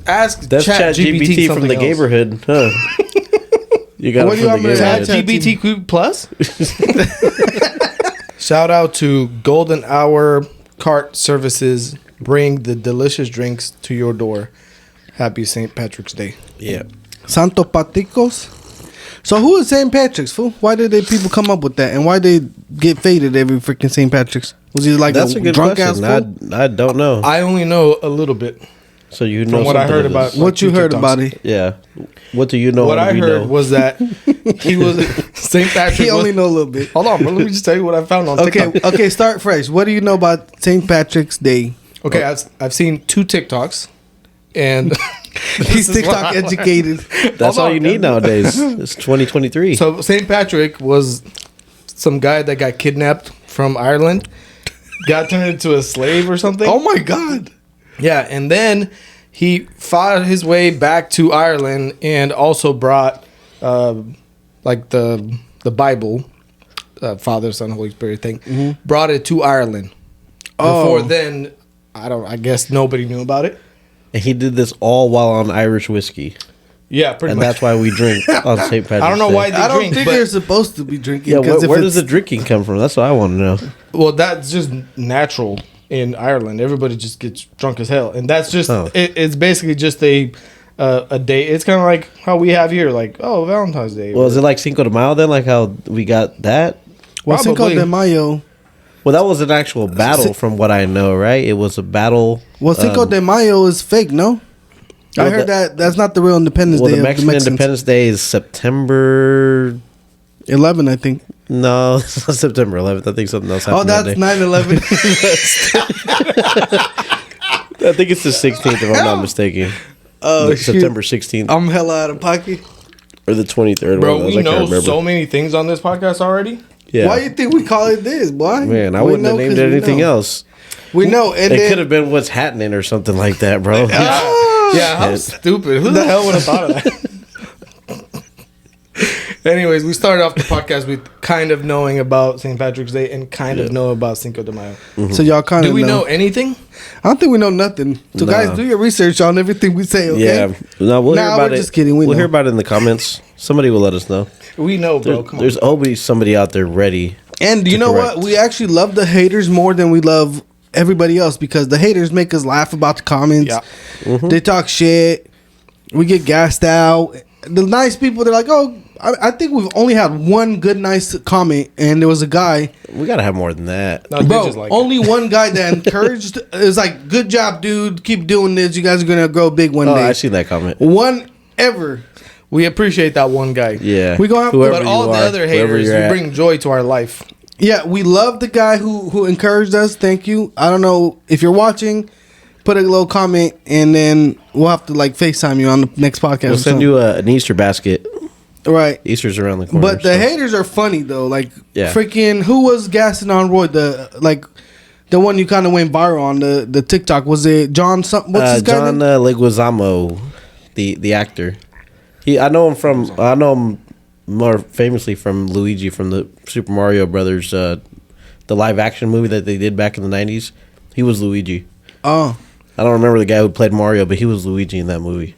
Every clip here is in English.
ask That's Chat GPT from the neighborhood, huh? You got it from the Chat GBTQ plus. Shout out to Golden Hour Cart Services. Bring the delicious drinks to your door. Happy St. Patrick's Day. Yeah. Santo Paticos. So who is St. Patrick's, fool? Why did people come up with that? And why they get faded every freaking St. Patrick's? Was he like That's a good drunk question. ass fool? I don't know. I only know a little bit. So you know from what I heard about what you heard about it? Yeah. What do you know? What I heard was that he was St. Patrick. He only know a little bit. Hold on, bro. Let me just tell you what I found on TikTok. Okay, start fresh. What do you know about St. Patrick's Day? Okay, I've seen 2 TikToks, and he's TikTok educated. That's all you need nowadays. It's 2023. So St. Patrick was some guy that got kidnapped from Ireland, got turned into a slave or something. Oh my God. Yeah, and then he fought his way back to Ireland and also brought like the Bible, Father, Son, Holy Spirit thing. Mm-hmm. Brought it to Ireland. Before then, I guess nobody knew about it. And he did this all while on Irish whiskey. Yeah, pretty and much. And that's why we drink on St. Patrick's Day. I don't know why they I don't drink, think they're supposed to be drinking. Yeah, where does the drinking come from? That's what I want to know. Well, that's just natural in Ireland. Everybody just gets drunk as hell, and that's just it's basically just a day. It's kind of like how we have here, like Valentine's Day. Well, is it like Cinco de Mayo then? Like how we got that? Well, Cinco de Mayo. Well, that was an actual battle, from what I know, right? It was a battle. Well, Cinco de Mayo is fake, no? I heard that's not the real Independence Day. The Mexican Independence Day is September 11, I think. No, it's not September 11th. I think something else happened. Oh, that's 9/11. I think it's the 16th, if I'm not mistaken. Oh, September 16th. I'm hella out of pocket. Or the 23rd. Bro, we know so many things on this podcast already. Yeah. Why you think we call it this, boy? Man, I wouldn't have named it anything else. We know. And it could have been What's Happening or something like that, bro. Yeah, how stupid. Who the hell would have thought of that? Anyways, we started off the podcast with kind of knowing about St. Patrick's Day and kind of know about Cinco de Mayo. Mm-hmm. So y'all kind of do we know anything? I don't think we know nothing. So guys, do your research on everything we say, okay? Yeah. No, we'll hear about it. Just kidding. We'll hear about it in the comments. Somebody will let us know. We know, bro. There's always somebody out there ready. And you know what? We actually love the haters more than we love everybody else because the haters make us laugh about the comments. Yeah. Mm-hmm. They talk shit. We get gassed out. The nice people, they're like, oh, I think we've only had one good, nice comment, and there was a guy. We got to have more than that. No, bro, only one guy that encouraged. Is like, good job, dude. Keep doing this. You guys are going to grow big one day. I seen that comment. One ever. We appreciate that one guy. Yeah. We gonna have but all the other haters, you bring joy to our life. Yeah, we love the guy who encouraged us. Thank you. I don't know if you're watching. Put a little comment, and then we'll have to like FaceTime you on the next podcast. We'll send you an Easter basket. Right. Easter's around the corner. But the haters are funny though. Like freaking who was gassing on Roy? The one you kind of went viral on the TikTok. Was it John something? What's his guy name? John Leguizamo, the actor. I know him more famously from Luigi from the Super Mario Brothers, the live action movie that they did back in the 90s. He was Luigi. Oh. I don't remember the guy who played Mario, but he was Luigi in that movie.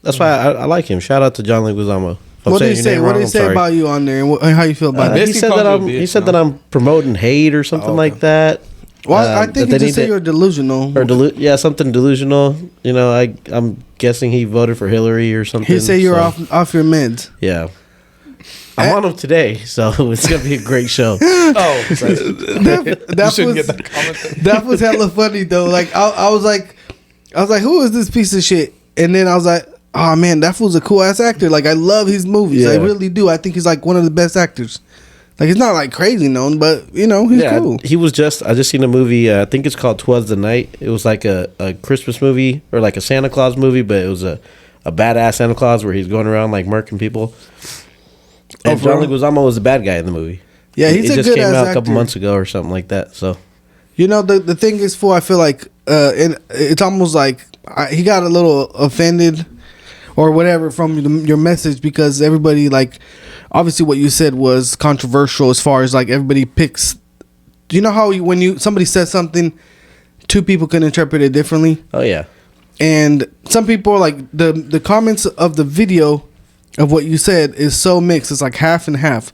That's why I like him. Shout out to John Leguizamo. What did he say? What did he say about you on there, and how you feel about it? He said that I'm promoting hate or something like that. Well, I think he just said you're delusional. Or something delusional. You know, I'm guessing he voted for Hillary or something. He said you're off your meds. Yeah. I'm on them today, so it's gonna be a great show. That was hella funny though. Like I was like, who is this piece of shit? And then I was like, oh man, that fool's a cool ass actor. Like I love his movies. Yeah. I really do. I think he's like one of the best actors. Like he's not like crazy known, but you know he's cool. I just seen a movie. I think it's called 'Twas the Night. It was like a Christmas movie or like a Santa Claus movie, but it was a badass Santa Claus where he's going around like murking people. And John Leguizamo was the bad guy in the movie. Yeah, he's a good actor. It just came out a couple months ago or something like that. So, you know, the thing is, I feel like it's almost like he got a little offended or whatever from your message because everybody like obviously what you said was controversial as far as like everybody picks. Do you know how when somebody says something, two people can interpret it differently? Oh yeah. And some people are like the comments of the video of what you said is so mixed. It's like half and half,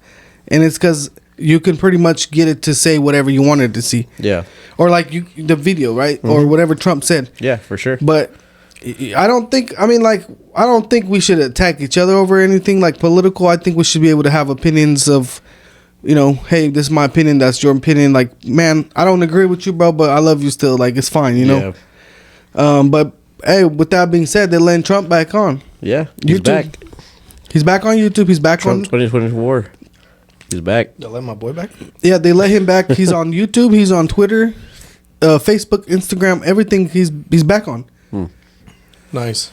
and it's because you can pretty much get it to say whatever you wanted to see. Yeah. Or like the video, right? Mm-hmm. Or whatever Trump said. Yeah, for sure. But I don't think. I mean, like, I don't think we should attack each other over anything like political. I think we should be able to have opinions of, you know, hey, this is my opinion. That's your opinion. Like, man, I don't agree with you, bro, but I love you still. Like, it's fine, you know. Yeah. But hey, with that being said, they're letting Trump back on. Yeah, he's YouTube. back. He's back on YouTube. He's back Trump on 2024. He's back. They let my boy back? Yeah, they let him back. He's on YouTube. He's on Twitter, Facebook, Instagram, everything. He's back on. Nice.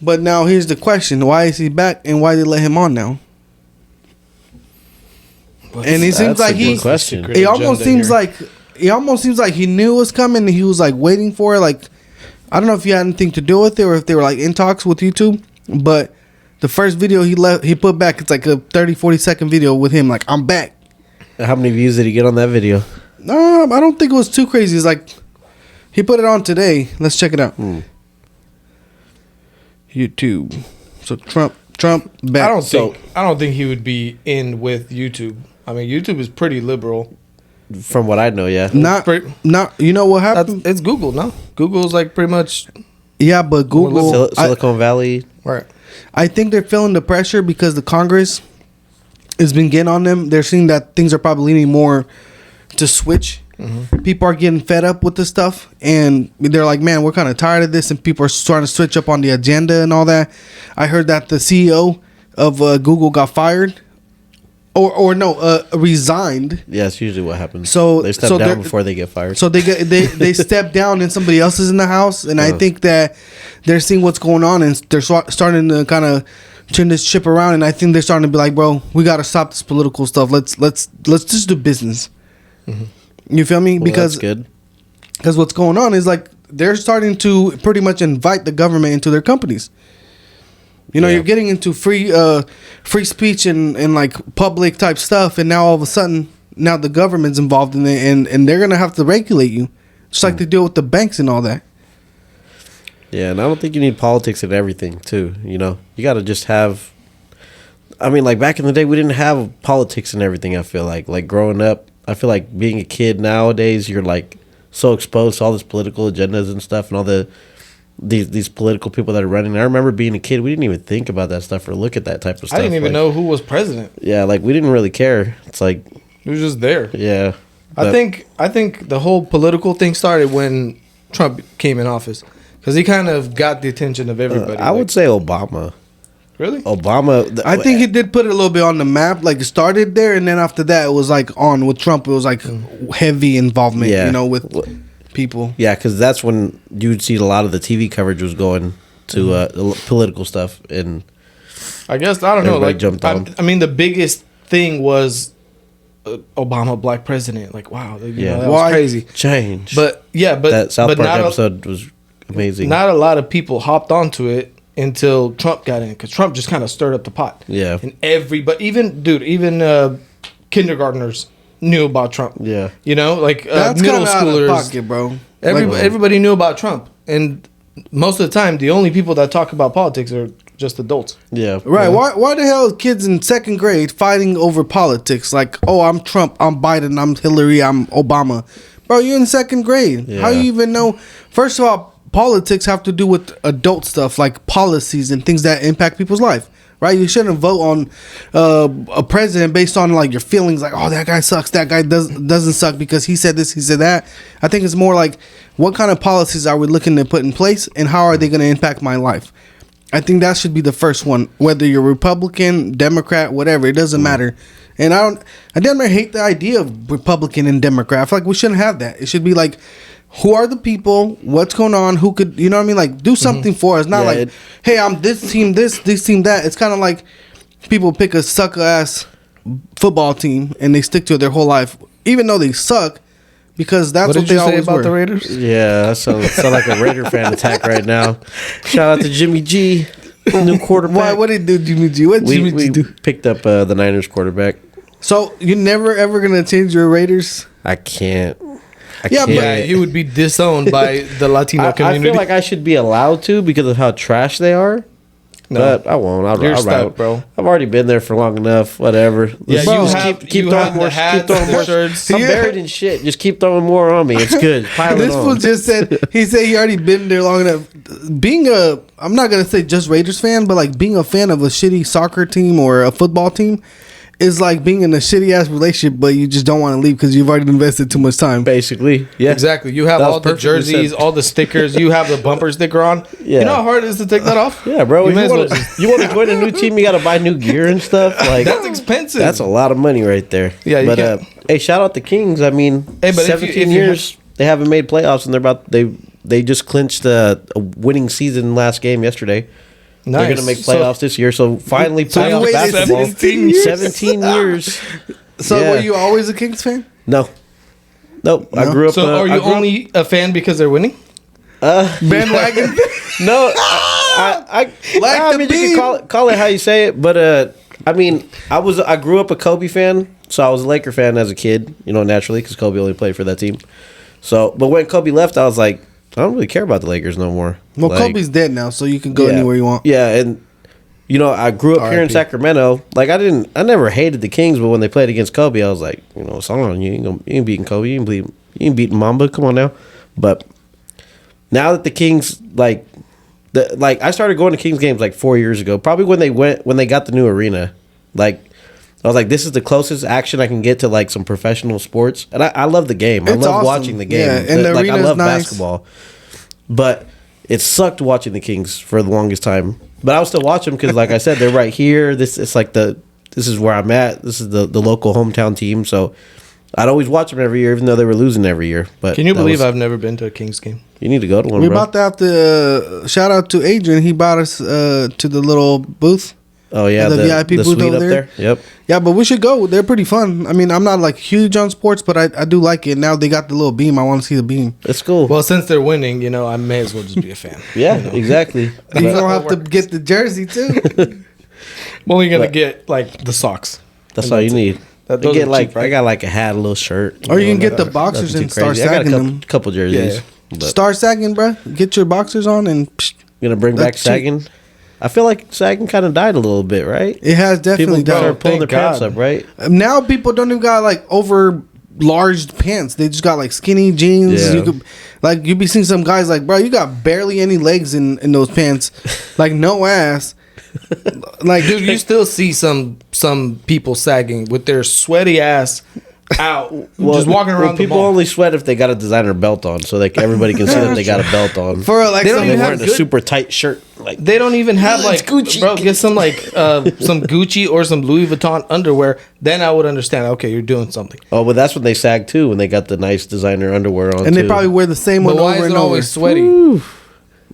But now here's the question: why is he back, and why they let him on now? And he seems like he almost seems like he knew it was coming, and he was like waiting for it. Like, I don't know if he had anything to do with it or if they were like in talks with YouTube, but the first video he put back, it's like a 30-40 second video with him like, I'm back. How many views did he get on that video? I don't think it was too crazy. It's like he put it on today. Let's check it out. YouTube. So Trump back. I don't think he would be in with YouTube. I mean, YouTube is pretty liberal. From what I know, yeah. Not. You know what happened? It's Google, no? Google's like pretty much. Yeah, but Google, Silicon Valley. Right. I think they're feeling the pressure because the Congress has been getting on them. They're seeing that things are probably leaning more to switch. Mm-hmm. People are getting fed up with this stuff, and they're like, man, we're kind of tired of this, and people are starting to switch up on the agenda and all that. I heard that the CEO of Google got fired. Or resigned. Yeah, that's usually what happens. So they step down before they get fired. So they step down and somebody else is in the house, and I think that they're seeing what's going on and they're starting to kind of turn this ship around. And I think they're starting to be like, bro, we got to stop this political stuff. Let's just do business. Mm-hmm. You feel me? Well, because that's good. Because what's going on is like they're starting to pretty much invite the government into their companies. You know, you're getting into free speech and like public type stuff, and now all of a sudden, now the government's involved in it, and they're gonna have to regulate you, just like they deal with the banks and all that. Yeah, and I don't think you need politics in everything, too. You know, you got to just have. I mean, like back in the day, we didn't have politics and everything. I feel like growing up, I feel like being a kid nowadays, you're like so exposed to all this political agendas and stuff, and all these political people that are running. I remember being a kid, we didn't even think about that stuff or look at that type of stuff. I didn't even know who was president. Yeah, like we didn't really care. It's like it was just there. Yeah. I think the whole political thing started when Trump came in office, because he kind of got the attention of everybody. I would say Obama. Really? Obama. I think he did put it a little bit on the map. Like it started there, and then after that, it was like on with Trump. It was like heavy involvement. Yeah. You know, with people. Yeah, because that's when you would see a lot of the TV coverage was going to political stuff, and I guess I don't know. Like jumped on. I mean, the biggest thing was Obama, black president. Like, wow, that was crazy. Change, but that South Park episode was amazing. Not a lot of people hopped onto it until Trump got in, because Trump just kind of stirred up the pot. Yeah, and even kindergartners knew about Trump. Yeah, you know, like that's middle out schoolers. of pocket, bro. Everybody knew about Trump, and most of the time, the only people that talk about politics are just adults. Yeah, right. Why the hell are kids in second grade fighting over politics? Like, oh, I'm Trump, I'm Biden, I'm Hillary, I'm Obama. Bro, you're in second grade. Yeah. How you even know? First of all, politics have to do with adult stuff like policies and things that impact people's life. Right, you shouldn't vote on a president based on like your feelings, like, oh, that guy sucks, that guy doesn't suck because he said this, he said that. I think it's more like, what kind of policies are we looking to put in place, and how are they going to impact my life? I think that should be the first one. Whether you're Republican, Democrat, whatever, it doesn't matter. And I damn near hate the idea of Republican and Democrat. I feel like we shouldn't have that. It should be like, who are the people? What's going on? Who could, you know what I mean? Like, do something for us. Not like, hey, I'm this team, this team, that. It's kind of like people pick a sucker ass football team and they stick to it their whole life, even though they suck, because that's what they always about were. The Raiders. Yeah, that sounds like a Raider fan attack right now. Shout out to Jimmy G, new quarterback. Why? What did he do, Jimmy G? What did Jimmy G do? Picked up the Niners quarterback. So you're never ever gonna change your Raiders? I can't. Yeah, Yeah, he would be disowned by the Latino I community. feel like I should be allowed to because of how trash they are. No. But I won't. I'll You're ride. stuck, bro. I've already been there for long enough. Whatever. Yeah, Let's you just have, keep you throwing have more. the hats, Keep throwing the more. shirts. I'm buried in shit. Just keep throwing more on me. It's good. Pile it This fool on. just said he already been there long enough. I'm not gonna say just Raiders fan, but like being a fan of a shitty soccer team or a football team is like being in a shitty ass relationship, but you just don't want to leave because you've already invested too much time. Basically, yeah. Exactly. You have That was all the perfectly jerseys, said. all the stickers. You have the bumper sticker on. Yeah. You know how hard it is to take that off? Yeah, bro. You If may you as well want just- to join a new team, you got to buy new gear and stuff. Like That's expensive. That's a lot of money right there. Yeah, you but can't- hey, shout out the Kings. I mean, Hey, but if you- 17 if you years they haven't made playoffs, and they just clinched a winning season last game yesterday. Nice. They're gonna make playoffs this year. So finally, So you playoff waited basketball. 17 years? 17 years. So Yeah. were you always a Kings fan? No. Nope. I No? grew up. So are I you grew up- only a fan because they're winning? Bandwagon? No, I Like I the mean, you beam. can call it how you say it, but I mean, I grew up a Kobe fan, so I was a Laker fan as a kid, naturally, because Kobe only played for that team. So, but when Kobe left, I was like, I don't really care about the Lakers no more. Well, Like, Kobe's dead now, so you can go yeah. anywhere you want. Yeah, and I grew up here in RIP. Sacramento. Like I never hated the Kings, but when they played against Kobe, I was like, it's on you. You ain't beating Kobe. You ain't beating Mamba. Come on now. But now that the Kings I started going to Kings games like 4 years ago. Probably when they got the new arena. Like I was like, this is the closest action I can get to like some professional sports, and I love the game. I It's love awesome. watching the game. Yeah, and the I arena's love nice. basketball, but it sucked watching the Kings for the longest time. But I would still watch them because, like I said, they're right here. This is where I'm at. This is the local hometown team. So I'd always watch them every year, even though they were losing every year. But Can you believe I've never been to a Kings game? You need to go to one. We bro. about to have to shout out to Adrian. He brought us to the little booth. Oh yeah, the VIP booth suite over up there. Yep. Yeah, but we should go. They're pretty fun. I mean, I'm not like huge on sports, but I do like it. Now they got the little beam. I want to see the beam. It's cool. Well, since they're winning, I may as well just be a fan. yeah, exactly. You But- don't have to get the jersey too. I'm only gonna But- get like the socks. That's And all you it. need. That- I those get are like cheap, right? I got like a hat, a little shirt. Or you can get nothing- the boxers nothing and too start crazy. I got a sagging couple, them. couple jerseys. Yeah. But Start sagging, bro. Get your boxers on, and psh, gonna bring back That's cheap. sagging. I feel like sagging kind of died a little bit, right? it has definitely People start done. pulling their thank pants God. up, right? Now people don't even got like over large pants. They just got like skinny jeans. Yeah. You could like you be seeing some guys like, bro, you got barely any legs in those pants, like no ass. Like, Dude, you still see some people sagging with their sweaty ass out, just walking around the people mall. only sweat if they got a designer belt on, so everybody can see that they got a belt on. for real, like They don't some, even They're have wearing a good- super tight shirt. Like They don't even have It's like Gucci. bro. Get some some Gucci or some Louis Vuitton underwear. Then I would understand. Okay, you're doing something. oh, but that's when they sag too, when they got the nice designer underwear on. and they too. probably wear the same But one why over is and it over. always sweaty?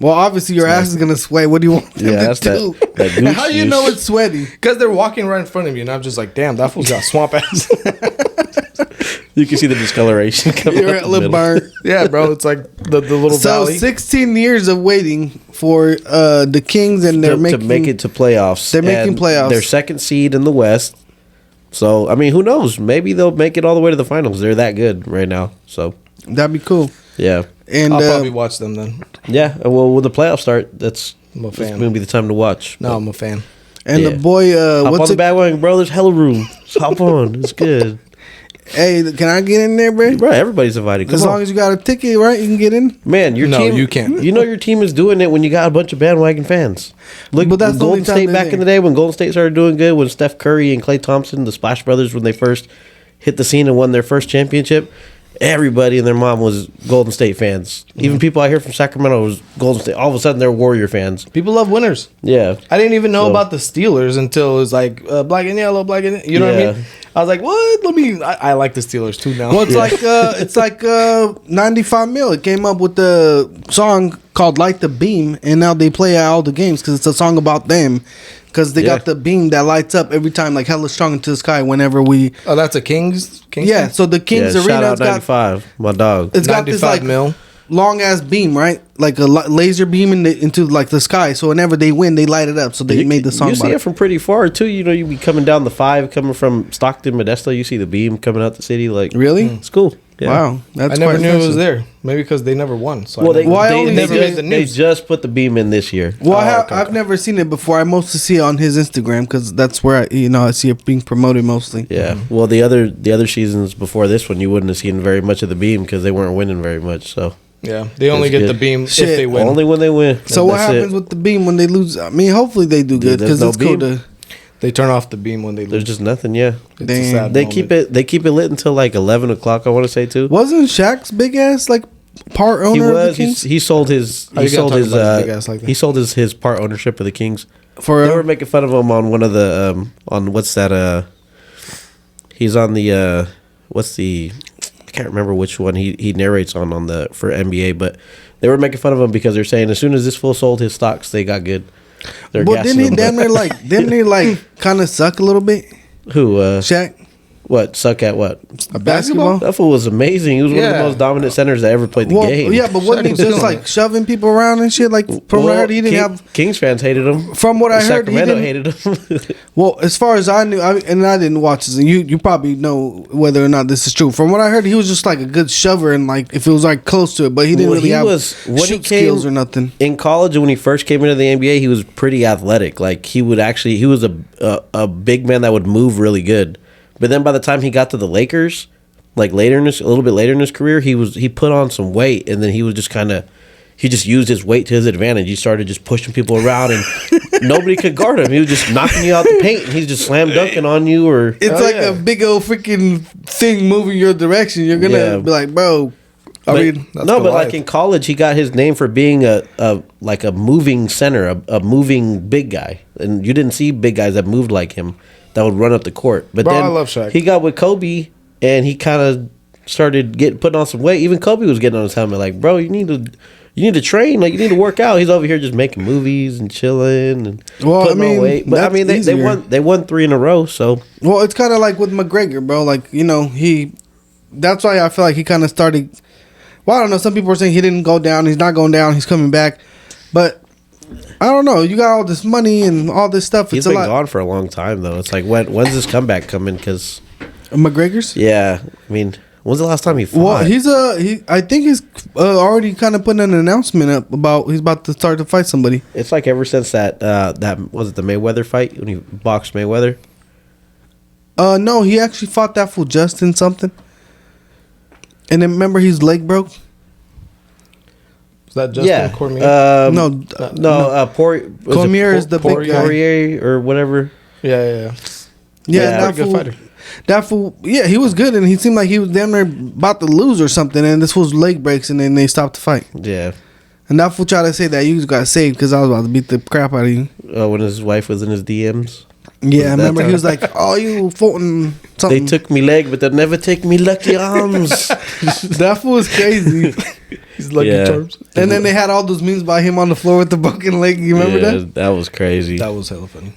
Well, obviously your ass is gonna sweat. What do you want them Yeah, to that's do? that And how Gucci you know juice. it's sweaty? Because they're walking right in front of you, and I'm just like, damn, that fool's got swamp ass. You can see the discoloration coming You're up a the little middle. burnt. Yeah, bro, it's like the little So valley. 16 years of waiting for the Kings, and they're to making make it to playoffs. They're making And playoffs. They're second seed in the West. So I mean, who knows? Maybe they'll make it all the way to the finals. They're that good right now. So That'd be cool. yeah, And I'll probably watch them then. yeah. Well, when the playoffs start, that's I'm a it's fan. gonna be the time to watch. No, I'm a fan. and yeah. the boy, Hop what's on the it? bandwagon, bro. There's hella room. Just hop on. It's good. Hey, can I get in there, bro? Bro, everybody's invited. Come As on. long as you got a ticket, right? You can get in. Man, your No, team. you can't. You know your team is doing it when you got a bunch of bandwagon fans. Look, But that's the Golden only time State they're back there. in the day when Golden State started doing good, when Steph Curry and Klay Thompson, the Splash Brothers, when they first hit the scene and won their first championship. Everybody and their mom was Golden State fans. Even people out here from Sacramento was Golden State. All of a sudden, they're Warrior fans. People love winners. Yeah, I didn't even know So- about the Steelers until it was like black and yellow, black and you know what I Yeah. mean. I was like, what? I like the Steelers too now. Well, it's like 95 mil. It came up with the song called "Light the Beam," and now they play at all the games because it's a song about them. Because they Yeah. got the beam that lights up every time, like hella strong into the sky. Whenever we, Oh, that's a Kings. yeah. So the Kings yeah. Shout Arena's out got 95, my dog. it's got this 95 like mil. long ass beam, right? Like a laser beam into like the sky. So whenever they win, they light it up. So they made the song You about see it. it from pretty far too. You know, you be coming down the 5, coming from Stockton, Modesto. You see the beam coming out the city. Like Really? it's cool. Yeah. Wow, that's I never quite knew it was impressive. there. Maybe because they never won. So Well, I never, they never made the they news. just put the beam in this year. Well, okay. I've never seen it before. I mostly see it on his Instagram because that's where I see it being promoted mostly. Yeah. Well, the other seasons before this one, you wouldn't have seen very much of the beam because they weren't winning very much. So Yeah, they only That's get good. the beam Shit. if they win. only when they win. So what That's happens it. with the beam when they lose? I mean, hopefully they do good there's because no it's cool beam. to. They turn off the beam when they There's lose. just nothing. Yeah. It's Damn. a sad They moment. keep it lit until like 11 o'clock. I want to say too. Wasn't Shaq's big ass like part He owner of the was. Kings? He sold his. How He you gonna sold talk his. about his big ass like that? He sold his part ownership of the Kings. For They real? were making fun of him on one of the on what's that he's on the what's the I can't remember which one he narrates on the for NBA, but they were making fun of him because they're saying as soon as this fool sold his stocks, they got good. They're Well, gassing didn't he him, damn but- near like kind of suck a little bit? who Shaq, what suck at what? a basketball. That fool was amazing. He was one of the Yeah. most dominant centers that ever played the Well, game. yeah, but wasn't he Shaq was just killing like it. shoving people around and shit? Like from what I heard, he didn't have. Kings fans hated him. From what I heard, he Sacramento didn't. hated him. Well, as far as I knew, and I didn't watch this, and you probably know whether or not this is true. From what I heard, he was just like a good shover, and like if it was like close to it, but he didn't Well, really he have was- when he shoot came- skills or nothing. In college, when he first came into the NBA, he was pretty athletic. Like he was a big man that would move really good. But then by the time he got to the Lakers, like a little bit later in his career, he put on some weight, and then he was just he just used his weight to his advantage. He started just pushing people around, and nobody could guard him. He was just knocking you out the paint, and he's just slam dunking on you. Or It's like a big old freaking thing moving your direction. You're gonna Yeah. be like, bro. I But- mean, that's no, but Goliath. like in college, he got his name for being a moving center, a moving big guy, and you didn't see big guys that moved like him that would run up the court. But Bro, then I love Shaq. he got with Kobe, and he kind of started putting on some weight. Even Kobe was getting on his helmet, like, bro, you need to train, like you need to work out. He's over here just making movies and chilling and Well, putting I mean, on weight. But I that's mean, they easier. won 3 in a row, so well, it's kind of like with McGregor, bro. Like that's why I feel like he kind of started. Well, I don't know. Some people are saying he didn't go down. He's not going down. He's coming back, but I don't know. You got all this money and all this stuff. he's It's a been lot. gone for a long time though. It's like when's this comeback coming? Because McGregor's. yeah, I mean, when's the last time he fought? Well, I think he's already kind of putting an announcement up about he's about to start to fight somebody. It's like ever since that was it the Mayweather fight when he boxed Mayweather? No, he actually fought that fool Justin something. And then remember his leg broke. Is that Justin Cormier? Cormier is the big guy. Poirier or whatever. Yeah. Yeah, Yeah. that Pretty good fool. fighter. That fool. Yeah, he was good, and he seemed like he was damn near about to lose or something. And this fool's leg breaks, and then they stopped the fight. Yeah, And that fool tried to say that you got saved because I was about to beat the crap out of you. when his wife was in his DMs. Yeah, that remember he time? was like, "Oh, you foughting something." They took me leg, but they'll never take me lucky arms. That fool was crazy. He's lucky Yeah. charms. And then they had all those memes by him on the floor with the broken leg. You remember that? That was crazy. That was hella funny.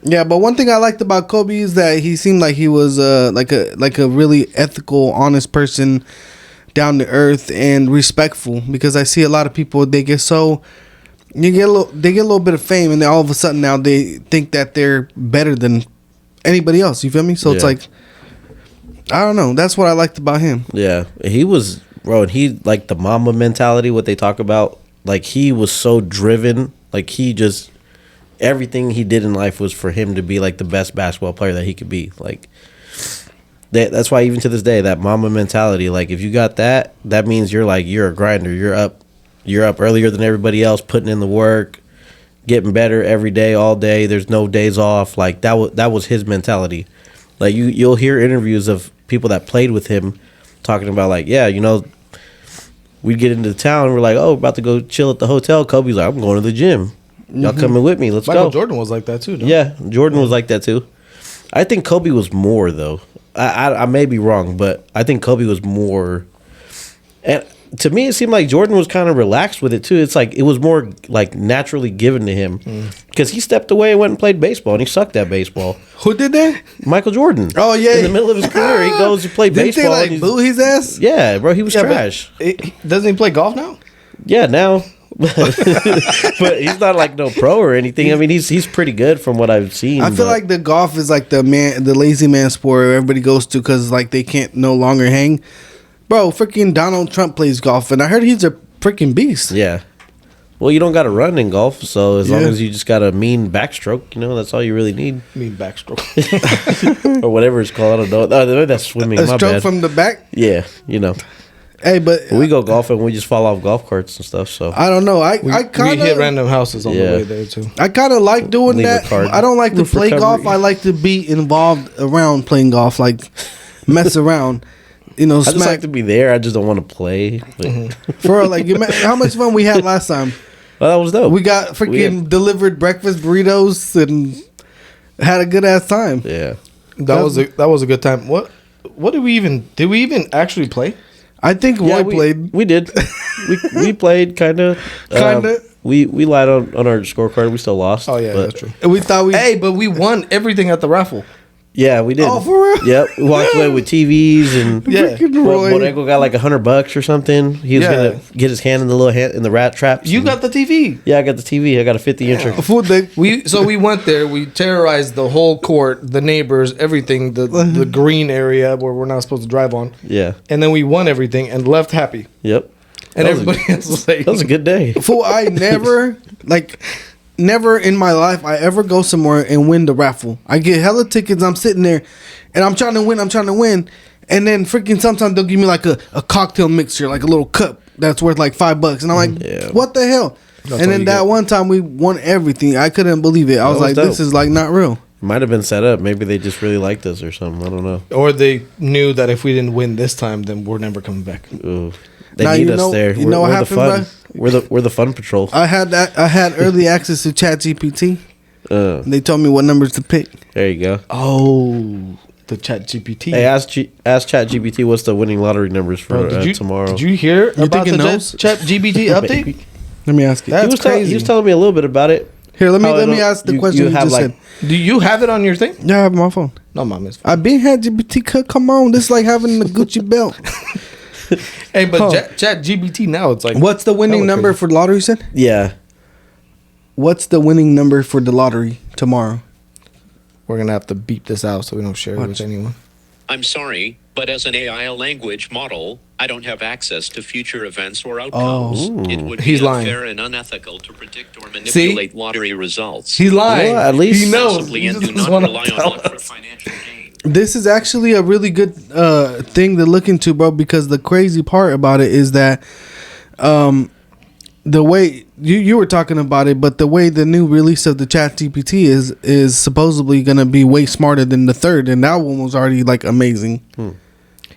Yeah, but one thing I liked about Kobe is that he seemed like he was like a really ethical, honest person, down to earth and respectful. Because I see a lot of people, they get a little bit of fame, and then all of a sudden now they think that they're better than anybody else. You feel me? So it's Yeah. like, I don't know. That's what I liked about him. Yeah, he was, bro. And he like the Mamba mentality. What they talk about, like he was so driven. Like he just everything he did in life was for him to be like the best basketball player that he could be. Like that's why even to this day, that Mamba mentality. Like if you got that, that means you're a grinder. You're up earlier than everybody else, putting in the work, getting better every day, all day. There's no days off. Like that was his mentality. Like you'll hear interviews of people that played with him talking about like, yeah, we'd get into town. We're like, oh, we're about to go chill at the hotel. Kobe's like, I'm going to the gym. Y'all coming with me? Let's Michael go. Jordan was like that too. No? Yeah, Jordan was like that too. I think Kobe was more though. I may be wrong, but I think Kobe was more. And to me, it seemed like Jordan was kind of relaxed with it too. It's like it was more like naturally given to him because he stepped away and went and played baseball, and he sucked at baseball. Who did that? Michael Jordan. Oh, yeah. In the middle of his career, he goes to play Didn't baseball. they and like boo his ass? yeah, bro, he was trash. Doesn't he play golf now? Yeah, now. But he's not like no pro or anything. I mean, he's pretty good from what I've seen. I feel like the golf is like the lazy man sport everybody goes to because like they can't no longer hang. Bro, freaking Donald Trump plays golf, and I heard he's a freaking beast. Yeah. Well, you don't got to run in golf, so as long Yeah. as you just got a mean backstroke, that's all you really need. Mean backstroke. Or whatever it's called. I don't know. Oh, that's swimming. A My stroke bad. from the back. Yeah, Hey, but we go golfing, we just fall off golf carts and stuff. So I don't know. I We kind hit of random houses on Yeah. the way there too. I kind of like doing Leave a that. card. I don't like to Roof play recovery. golf. I like to be involved around playing golf, like mess around. I just Smack like to be there. I just don't want to play. But, for real, like how much fun we had last time. well, that was dope. We got freaking delivered breakfast burritos and had a good ass time. Yeah. That was a good time. What did we even actually play? I think Yeah, Roy played. We did. we played kind of. Kinda. We lied on our scorecard. We still lost. Oh yeah, but- that's true. And we thought we. Hey, but we won everything at the raffle. Yeah, we did. Oh, for real? Yep. We walked away with TVs and Yeah. Freaking Roy. Borrego got like $100 or something. He was Yeah. gonna get his hand in the rat traps. You and- got the TV. Yeah, I got the TV. I got a 50-incher. Food day. We went there. We terrorized the whole court, the neighbors, everything, the green area where we're not supposed to drive on, Yeah. and then we won everything and left happy. Yep. And That was a- everybody else was like, That was a good day. Fool, I never in my life I ever go somewhere and win the raffle. I get hella tickets. I'm sitting there, and I'm trying to win. And then freaking sometimes they'll give me like a cocktail mixture, like a little cup that's worth like $5, and I'm like, Yeah. what the hell? That's and all then you that get. one time we won everything. I couldn't believe it. I was was like, dope. this is like not real. Might have been set up. Maybe they just really liked us or something. I don't know. or they knew that if we didn't win this time, then we're never coming back. Ooh. They Now, need you us know- there. you know what we're happened, the fun. We're the fun patrol. I had early access to ChatGPT. And they told me what numbers to pick. There you go. Oh, the Chat GPT. Hey, ask ChatGPT what's the winning lottery numbers for tomorrow. Did you hear You about think the it knows? Chat GPT update? Maybe. Let me ask you. That's crazy. He was telling me a little bit about it. Here, let How me ask the question you have just said. Do you have it on your thing? Yeah, I have my phone. No, mom, it's I been had GPT. Come on, this is like having the Gucci belt. Hey, but Huh. Chat GPT now, it's like What's the winning Hella number crazy. for the lottery? You said. Yeah. What's the winning number for the lottery tomorrow? we're gonna have to beep this out so we don't share it with Watch. anyone. I'm sorry, but as an AI language model, I don't have access to future events or outcomes. It would He's be lying. unfair and unethical to predict or manipulate lottery results. He's lying. Well, at least- he knows. Possibly He and just do not wanna rely on tell luck for us. financial gain. This is actually a really good thing to look into, bro. Because the crazy part about it is that the way you were talking about it, but the way the new release of the Chat GPT is supposedly gonna be way smarter than the third, and that one was already like amazing.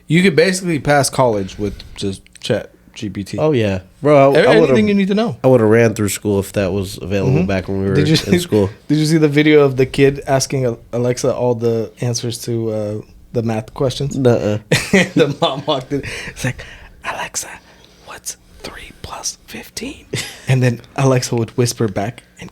You could basically pass college with just Chat GPT. Oh yeah, bro. I Anything would you need to know. have ran through school if that was available back when we were Did you in school. Did you see the video of the kid asking Alexa all the answers to the math questions? Nuh-uh. The mom walked in. It's like, Alexa, what's 3 plus 15? And then Alexa would whisper back and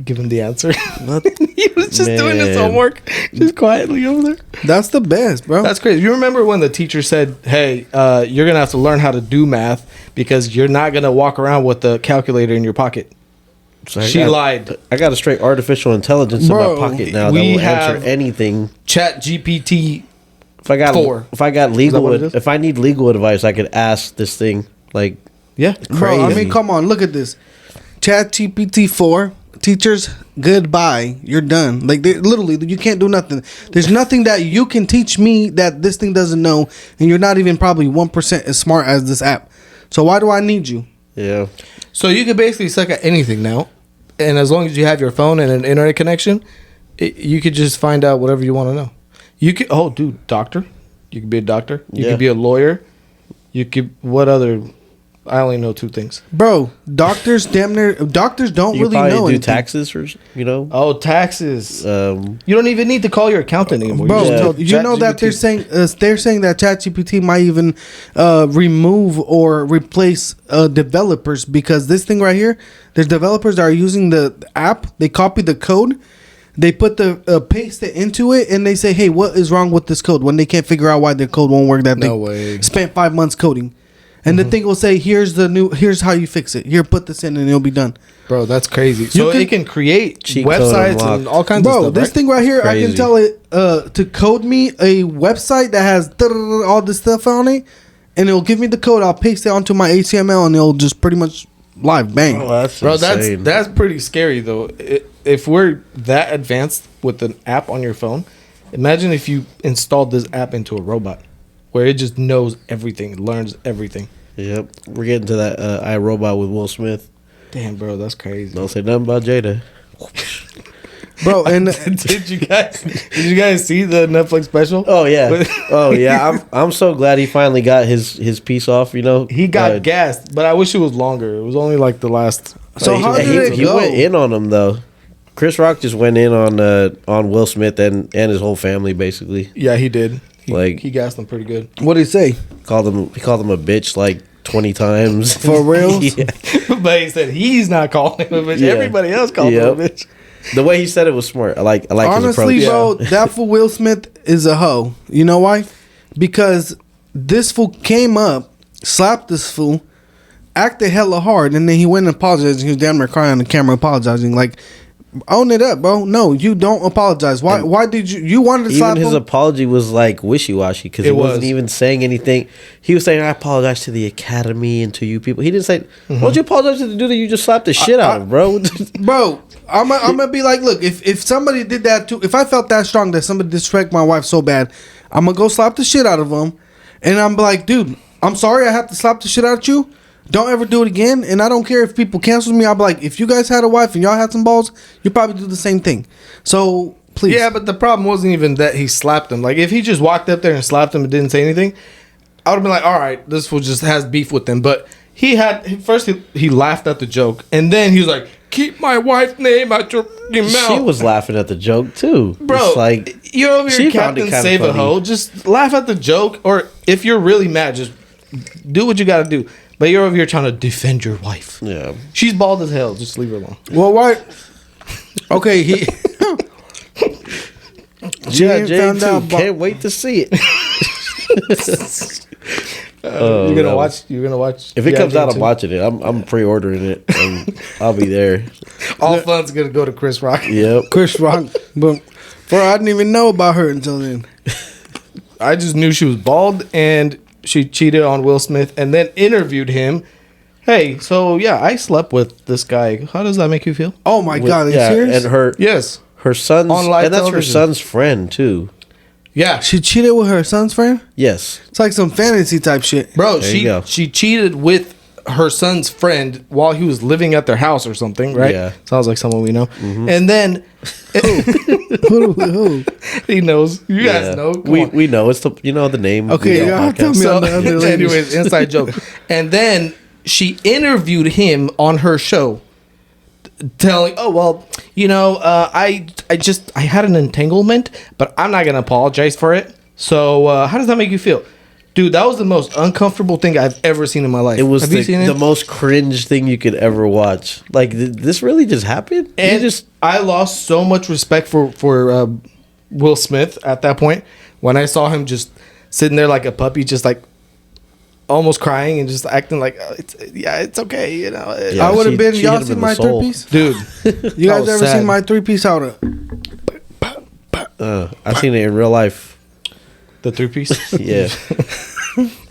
give him the answer. He was just doing his Man. homework, just quietly over there. That's the best, bro. That's crazy. You remember when the teacher said, "Hey, you're gonna have to learn how to do math because you're not gonna walk around with the calculator in your pocket." So She lied. I got a straight artificial intelligence Bro, in my pocket now that we will have- answer anything. Chat GPT. If I got 4. if I got that legal what it is? if I need legal advice, I could ask this thing. Like Yeah, Bro, I crazy. mean, come on, look at this. Chat GPT 4. Teachers, goodbye. You're done. Like, literally, you can't do nothing. There's nothing that you can teach me that this thing doesn't know, and you're not even probably 1% as smart as this app. So why do I need you? yeah, So you can basically suck at anything now, and as long as you have your phone and an internet connection, you could just find out whatever you want to know. You could, oh, dude, doctor. You could be a doctor. You Yeah. could be a lawyer. You could. What other? I only know 2 things. Bro, doctors don't you really could probably know do anything. taxes or Oh, taxes. Um, You don't even need to call your accountant anymore. Bro, just tell you know that ChatGPT. they're saying that ChatGPT might even remove or replace developers, because this thing right here, there's developers that are using the app. They copy the code, they put the paste it into it, and they say, "Hey, what is wrong with this code?" When they can't figure out why their code won't work, that No they way. spent 5 months coding, and the thing will say, "Here's how you fix it. Here, put this in, and it'll be done." Bro, that's crazy. So can- it can create Cheat code websites unlocked. and all kinds Bro, of stuff. this right? thing right here, I can Crazy. tell it to code me a website that has all this stuff on it, and it'll give me the code. I'll paste it onto my HTML, and it'll just pretty much live bang. Oh, that's Bro, insane. that's pretty scary though. If we're that advanced with an app on your phone, imagine if you installed this app into a robot, where it just knows everything, learns everything. Yep, we're getting to that iRobot with Will Smith. Damn, bro, that's crazy. Don't say nothing about Jada. Bro, and did you guys see the Netflix special? Oh yeah, oh yeah. I'm so glad he finally got his piece off. You know, He got gassed, but I wish it was longer. It was only like the last. So how did it he go? went in on him though. Chris Rock just went in on Will Smith and his whole family basically. Yeah, he did. He gassed them pretty good. what did he say? He called him a bitch like 20 times. For real? Yeah. But he said he's not calling him a bitch. Yeah. Everybody else called him a bitch. The way he said it was smart. I like Honestly, his bro, approach. that fool Will Smith is a hoe. You know why? Because this fool came up, slapped this fool, acted hella hard, and then he went and apologized. He was damn near crying on the camera apologizing. Like, own it up, bro. No, you don't apologize. Why did you wanted to slap Even his him? apology was like wishy-washy because he wasn't even saying anything. He was saying, I apologize to the Academy and to you people. He didn't say, why don't you apologize to the dude that you just slapped the shit out of, bro? Bro, I'm gonna be like, look, if somebody did that too, if I felt that strong that somebody disrespect my wife so bad, I'm gonna go slap the shit out of him, and I'm like, dude, I'm sorry I have to slap the shit out of you. Don't ever do it again. And I don't care if people cancel me. I'll be like, if you guys had a wife and y'all had some balls, you probably do the same thing. So please. Yeah, but the problem wasn't even that he slapped him. Like, if he just walked up there and slapped him and didn't say anything, I would have been like, all right, this fool just has beef with him. But he laughed at the joke, and then he was like, keep my wife's name out your mouth. She was laughing at the joke too. Bro, It's like, you're over she here, found it Captain kinda Save a funny. Hoe. Just laugh at the joke, or if you're really mad, just do what you got to do. But you're over here trying to defend your wife. yeah. She's bald as hell. Just leave her alone. Well, why? Okay, he. Yeah, Jay Jay found too. out. Can't wait to see it. You're gonna watch. You're gonna watch. If it Yeah, comes out, game I'm two? watching it. I'm pre-ordering it, and I'll be there. All fun's gonna go to Chris Rock. Yep. Chris Rock, but bro, I didn't even know about her until then. I just knew she was bald and she cheated on Will Smith, and then interviewed him. Hey, so yeah, I slept with this guy. How does that make you feel? Oh my god, are you Yeah, serious? and her Yes. son's On live and that's her television. son's friend too. Yeah, She cheated with her son's friend. Yes. It's like some fantasy type shit. bro. There you go. She cheated with her son's friend while he was living at their house or something, right? Yeah. Sounds like someone we know. And then Who? he knows. You guys know. Come on. We know it's the the name. Okay, We know yeah, podcast. tell me on the other ladies. anyways, inside joke. And then she interviewed him on her show, telling, "Oh well, I had an entanglement, but I'm not gonna apologize for it. So how does that make you feel, dude? That was the most uncomfortable thing I've ever seen in my life. It was Have you seen the it? most cringe thing you could ever watch. Like, this really just happened? And I lost so much respect for Will Smith at that point when I saw him just sitting there like a puppy, just like almost crying and just acting like it's okay, Yeah, I would have been. she Y'all hit him seen in my the soul. 3-piece? dude. You That guys was ever sad. seen my 3-piece? How to? I've seen it in real life. The 3-piece. Yeah.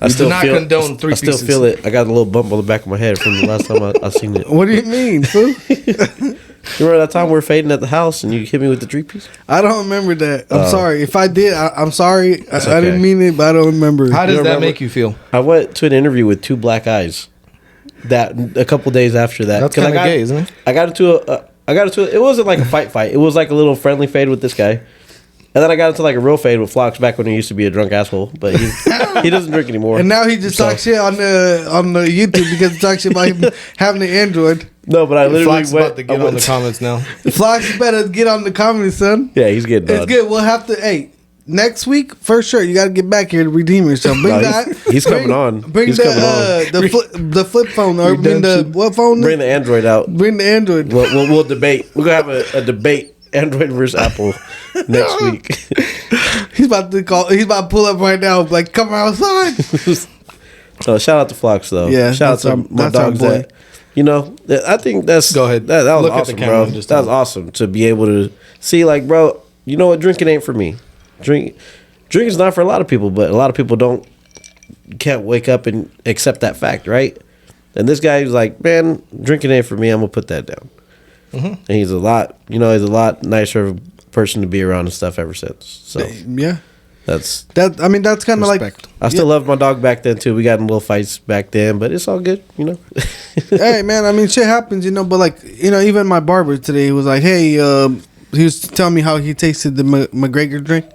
I do not condone three I still pieces. feel it. I got a little bump on the back of my head from the last time I seen it. What do you mean, fool? You remember that time we were fading at the house and you hit me with the 3-piece? I don't remember that. I'm sorry. If I did, I'm sorry. I didn't okay. mean it, but I don't remember. How does You that remember- make you feel? I went to an interview with 2 black eyes. That a couple days after that. That's 'Cause kinda gay, isn't it? I got into it wasn't like a fight. It was like a little friendly fade with this guy. And then I got into like a real fade with Flox back when he used to be a drunk asshole, but he doesn't drink anymore. And now he just talks shit on the YouTube because he talks shit about him having an Android. No, but I literally Flock's went about to get I on the went- comments now. Flox, you better get on the comments, son. Yeah, he's getting done. It's good. We'll have to. Hey, next week for sure. You got to get back here to redeem yourself. Bring No, that. he's coming on. Bring He's the coming on. the flip phone or bring the what phone? Bring the Android out. Bring the Android. We'll debate. We're gonna have a debate. Android versus Apple next week. He's about to call. He's about to pull up right now. Like, come outside. So shout out to Flox though. Yeah, shout out to my that's our dogs. boy. That I think that's Go ahead. That was Look at the awesome, camera bro. and just That was tell awesome to be able to see, like, bro. You know what? Drinking ain't for me. Drinking is not for a lot of people, but a lot of people don't can't wake up and accept that fact, right? And this guy was like, man, drinking ain't for me. I'm gonna put that down. And he's a lot nicer of a person to be around and stuff ever since. So Yeah. that's That I mean, that's kind of like. Respect. I still love my dog back then too. We got in little fights back then, but it's all good, you know. Hey man, I mean, shit happens, you know. But like, you know, even my barber today was like, hey, he was telling me how he tasted the McGregor drink,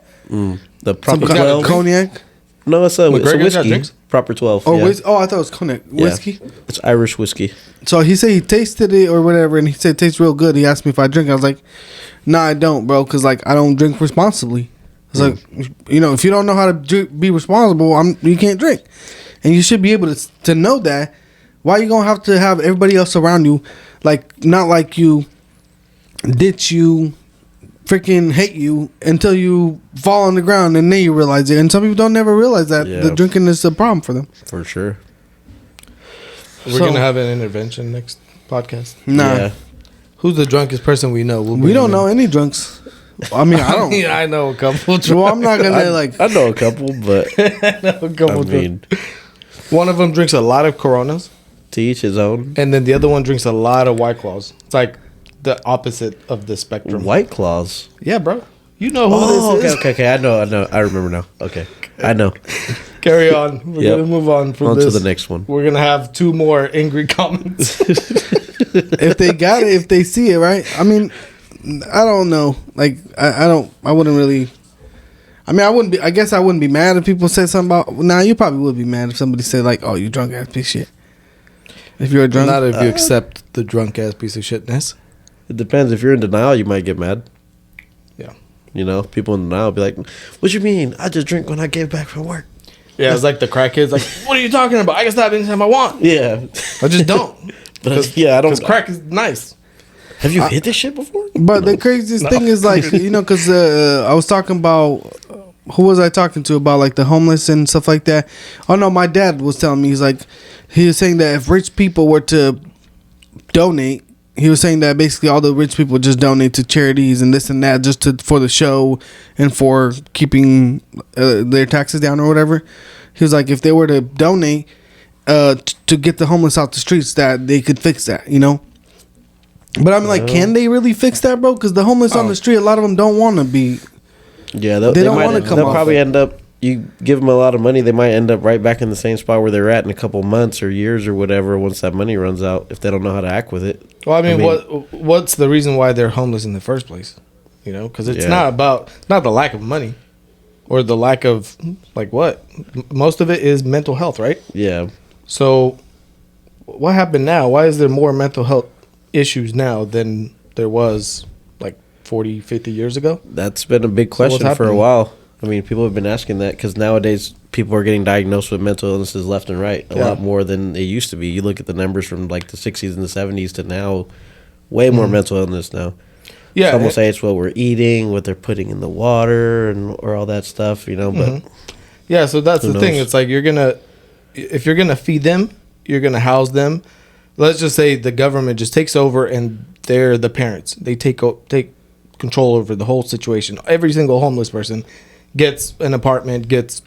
The proper some 12. cognac. No, it's a McGregor's got whiskey. drinks? Proper 12. Oh, yeah. I thought it was cognac whiskey. Yeah. It's Irish whiskey. So he said he tasted it or whatever, and he said it tastes real good. He asked me if I drink. I was like, nah, I don't, bro, because like I don't drink responsibly. It's like, you know, if you don't know how to be responsible, you can't drink, and you should be able to know that. Why you gonna have to have everybody else around you, like not like you, ditch you, freaking hate you until you fall on the ground, and then you realize it. And some people don't never realize that the drinking is a problem for them. For sure. We're gonna have an intervention next podcast. Nah, Yeah. Who's the drunkest person we know? we don't know any drunks. I mean, I don't. I know a couple. Well, I'm not gonna like. I know a couple, but couple I mean, one of them drinks a lot of Coronas, to each his own. and then the other one drinks a lot of White Claws. It's like the opposite of the spectrum. White Claws. Yeah, bro. You know who Oh, this is. okay. I know. I remember now. Okay, I know. Carry on. We're Yep. gonna move on from On this. to the next one. We're gonna have 2 more angry comments. If they got it, if they see it, right? I mean, I don't know. Like, I wouldn't really. I mean, I wouldn't be. I guess I wouldn't be mad if people said something about. Nah, you probably would be mad if somebody said like, "Oh, you drunk ass piece of shit." If you're a drunk, Not if you accept the drunk ass piece of shitness. It depends. If you're in denial, you might get mad. Yeah. You know, people in denial be like, "What you mean? I just drink when I get back from work." Yeah, it's like the crackheads. Like, what are you talking about? I can stop anytime I want. Yeah, I just don't. but yeah, I don't. Because crack is nice. Have you hit this shit before? But the craziest thing is like, you know, because I was talking about who was I talking to about like the homeless and stuff like that. Oh no, my dad was telling me he was saying that if rich people were to donate, he was saying that basically all the rich people just donate to charities and this and that just for the show and for keeping their taxes down or whatever. He was like, if they were to donate to get the homeless out the streets, that they could fix that, you know. But I'm like, can they really fix that, bro? Because the homeless on the street, a lot of them don't want to be. Yeah, They don't wanna come They'll off probably it. end up. You give them a lot of money, they might end up right back in the same spot where they're at in a couple months or years or whatever. Once that money runs out, if they don't know how to act with it. Well, I mean, what's the reason why they're homeless in the first place? You know, because it's not the lack of money or the lack of like what. Most of it is mental health, right? Yeah, So, what happened now? Why is there more mental health issues now than there was like 40, 50 years ago? that's been a big what's question for a happening? while. I mean, people have been asking that because nowadays people are getting diagnosed with mental illnesses left and right a lot more than they used to be. You look at the numbers from like the 60s and the 70s to now, way more mental illness now. Yeah, Some will say it's what we're eating, what they're putting in the water, or all that stuff, you know. But yeah. So that's Who the thing. knows? It's like if you're gonna feed them, you're gonna house them. Let's just say the government just takes over and they're the parents. They take control over the whole situation. Every single homeless person gets an apartment, gets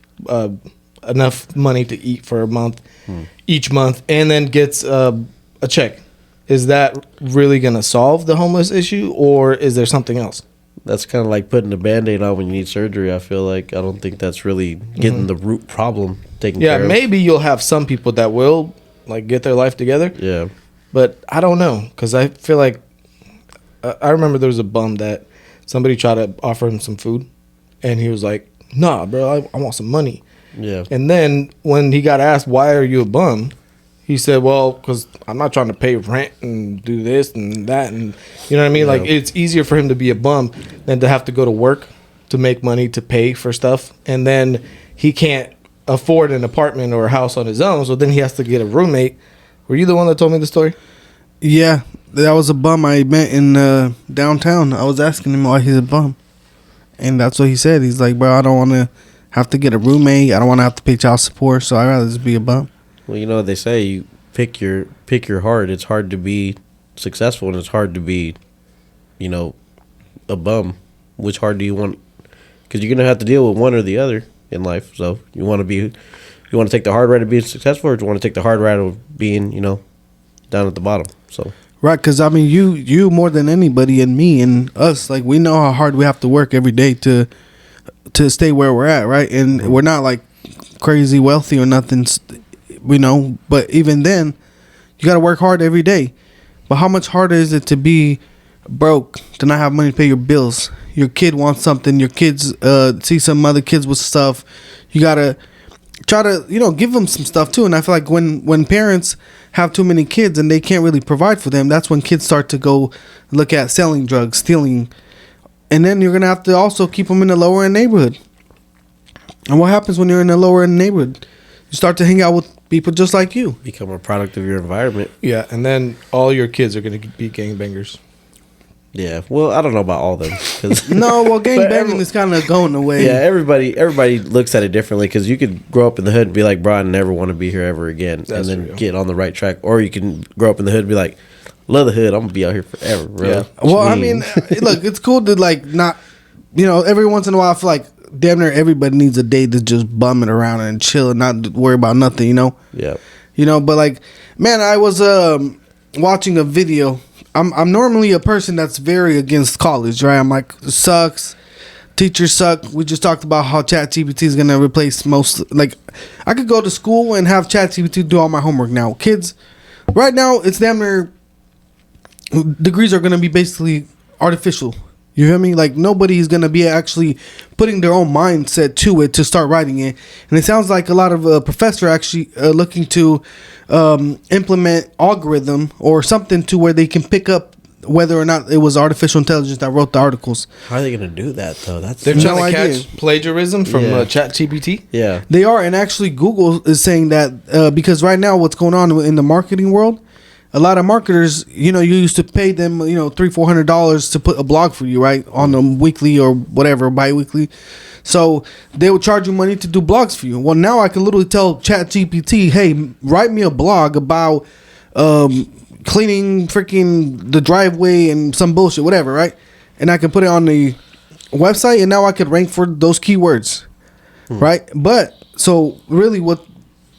enough money to eat for a month, each month, and then gets a check. Is that really going to solve the homeless issue, or is there something else? that's kind of like putting a Band-Aid on when you need surgery. I feel like I don't think that's really getting the root problem taken care of. Maybe you'll have some people that will like get their life together. Yeah. But I don't know, because I feel like I remember there was a bum that somebody tried to offer him some food, and he was like, "Nah, bro, I want some money." Yeah. And then when he got asked, "Why are you a bum?" he said, "Well, because I'm not trying to pay rent and do this and that, and you know what I mean. Yeah. Like it's easier for him to be a bum than to have to go to work to make money to pay for stuff, and then he can't afford an apartment or a house on his own, so then he has to get a roommate." Were you the one that told me the story? Yeah, that was a bum I met in downtown. I was asking him why he's a bum, and that's what he said. He's like, "Bro, I don't want to have to get a roommate. I don't want to have to pay child support, so I'd rather just be a bum." Well, you know what they say, you pick your heart. It's hard to be successful, and it's hard to be, you know, a bum. Which heart do you want? Because you're gonna have to deal with one or the other in life. So you want you want to take the hard ride of being successful, or do you want to take the hard ride of being, down at the bottom? So Right, because I mean, you more than anybody, and me and us, like, we know how hard we have to work every day to stay where we're at, right? And we're not like crazy wealthy or nothing, But even then, you got to work hard every day. But how much harder is it to be broke, to not have money to pay your bills? Your kid wants something. Your kids see some other kids with stuff. You gotta try to give them some stuff too. And I feel like when parents have too many kids and they can't really provide for them, that's when kids start to go look at selling drugs, stealing, and then you're gonna have to also keep them in the lower end neighborhood. And what happens when you're in the lower end neighborhood? You start to hang out with people just like you. become a product of your environment. Yeah, and then all your kids are going to be gangbangers. Yeah, well, I don't know about all of them. 'Cause No, well, gangbanging is kind of going away. yeah, everybody looks at it differently, because you could grow up in the hood and be like, bro, I never want to be here ever again, That's and then real. get on the right track. Or you can grow up in the hood and be like, love the hood, I'm going to be out here forever, bro. Yeah. What you Well, I mean, look, it's cool to like not, every once in a while I feel like damn near everybody needs a day to just bum it around and chill and not worry about nothing, Yeah. But like, man, I was watching a video. I'm normally a person that's very against college, right? I'm like, it sucks. Teachers suck. We just talked about how ChatGPT is gonna replace most. Like, I could go to school and have ChatGPT do all my homework now. Kids, right now, it's damn near degrees are gonna be basically artificial. You hear me? Like, nobody's gonna be actually putting their own mindset to it to start writing it. And it sounds like a lot of professors are actually looking to implement algorithm or something to where they can pick up whether or not it was artificial intelligence that wrote the articles. How are they going to do that, though? That's They're trying No to idea. catch plagiarism from Yeah. ChatGPT. yeah. They are, and actually Google is saying that because right now what's going on in the marketing world, a lot of marketers, you used to pay them, $300-400 to put a blog for you, right, on a weekly or whatever, bi-weekly. So they would charge you money to do blogs for you. Well, now I can literally tell ChatGPT, hey, write me a blog about cleaning freaking the driveway and some bullshit, whatever, right? And I can put it on the website, and now I could rank for those keywords, right? But so really, what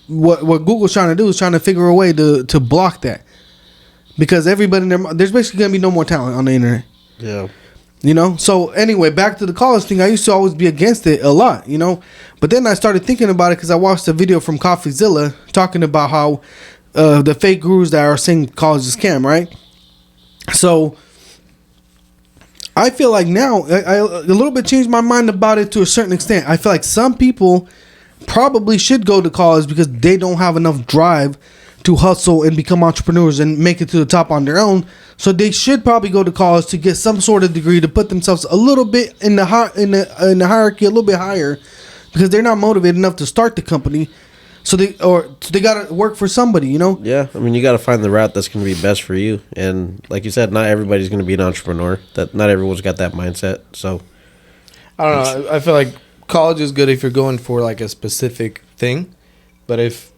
Google's trying to do is trying to figure a way to block that, because everybody there's basically gonna be no more talent on the internet. Yeah. So anyway, back to the college thing. I used to always be against it a lot, but then I started thinking about it because I watched a video from CoffeeZilla talking about how the fake gurus that are saying college is scam, right? So I feel like now I a little bit changed my mind about it to a certain extent. I feel like some people probably should go to college because they don't have enough drive to hustle and become entrepreneurs and make it to the top on their own. So they should probably go to college to get some sort of degree to put themselves a little bit in the hierarchy a little bit higher, because they're not motivated enough to start the company. So they got to work for somebody, Yeah, I mean, you got to find the route that's going to be best for you. And like you said, not everybody's going to be an entrepreneur. That not everyone's got that mindset. So I don't know. I feel like college is good if you're going for like a specific thing, but if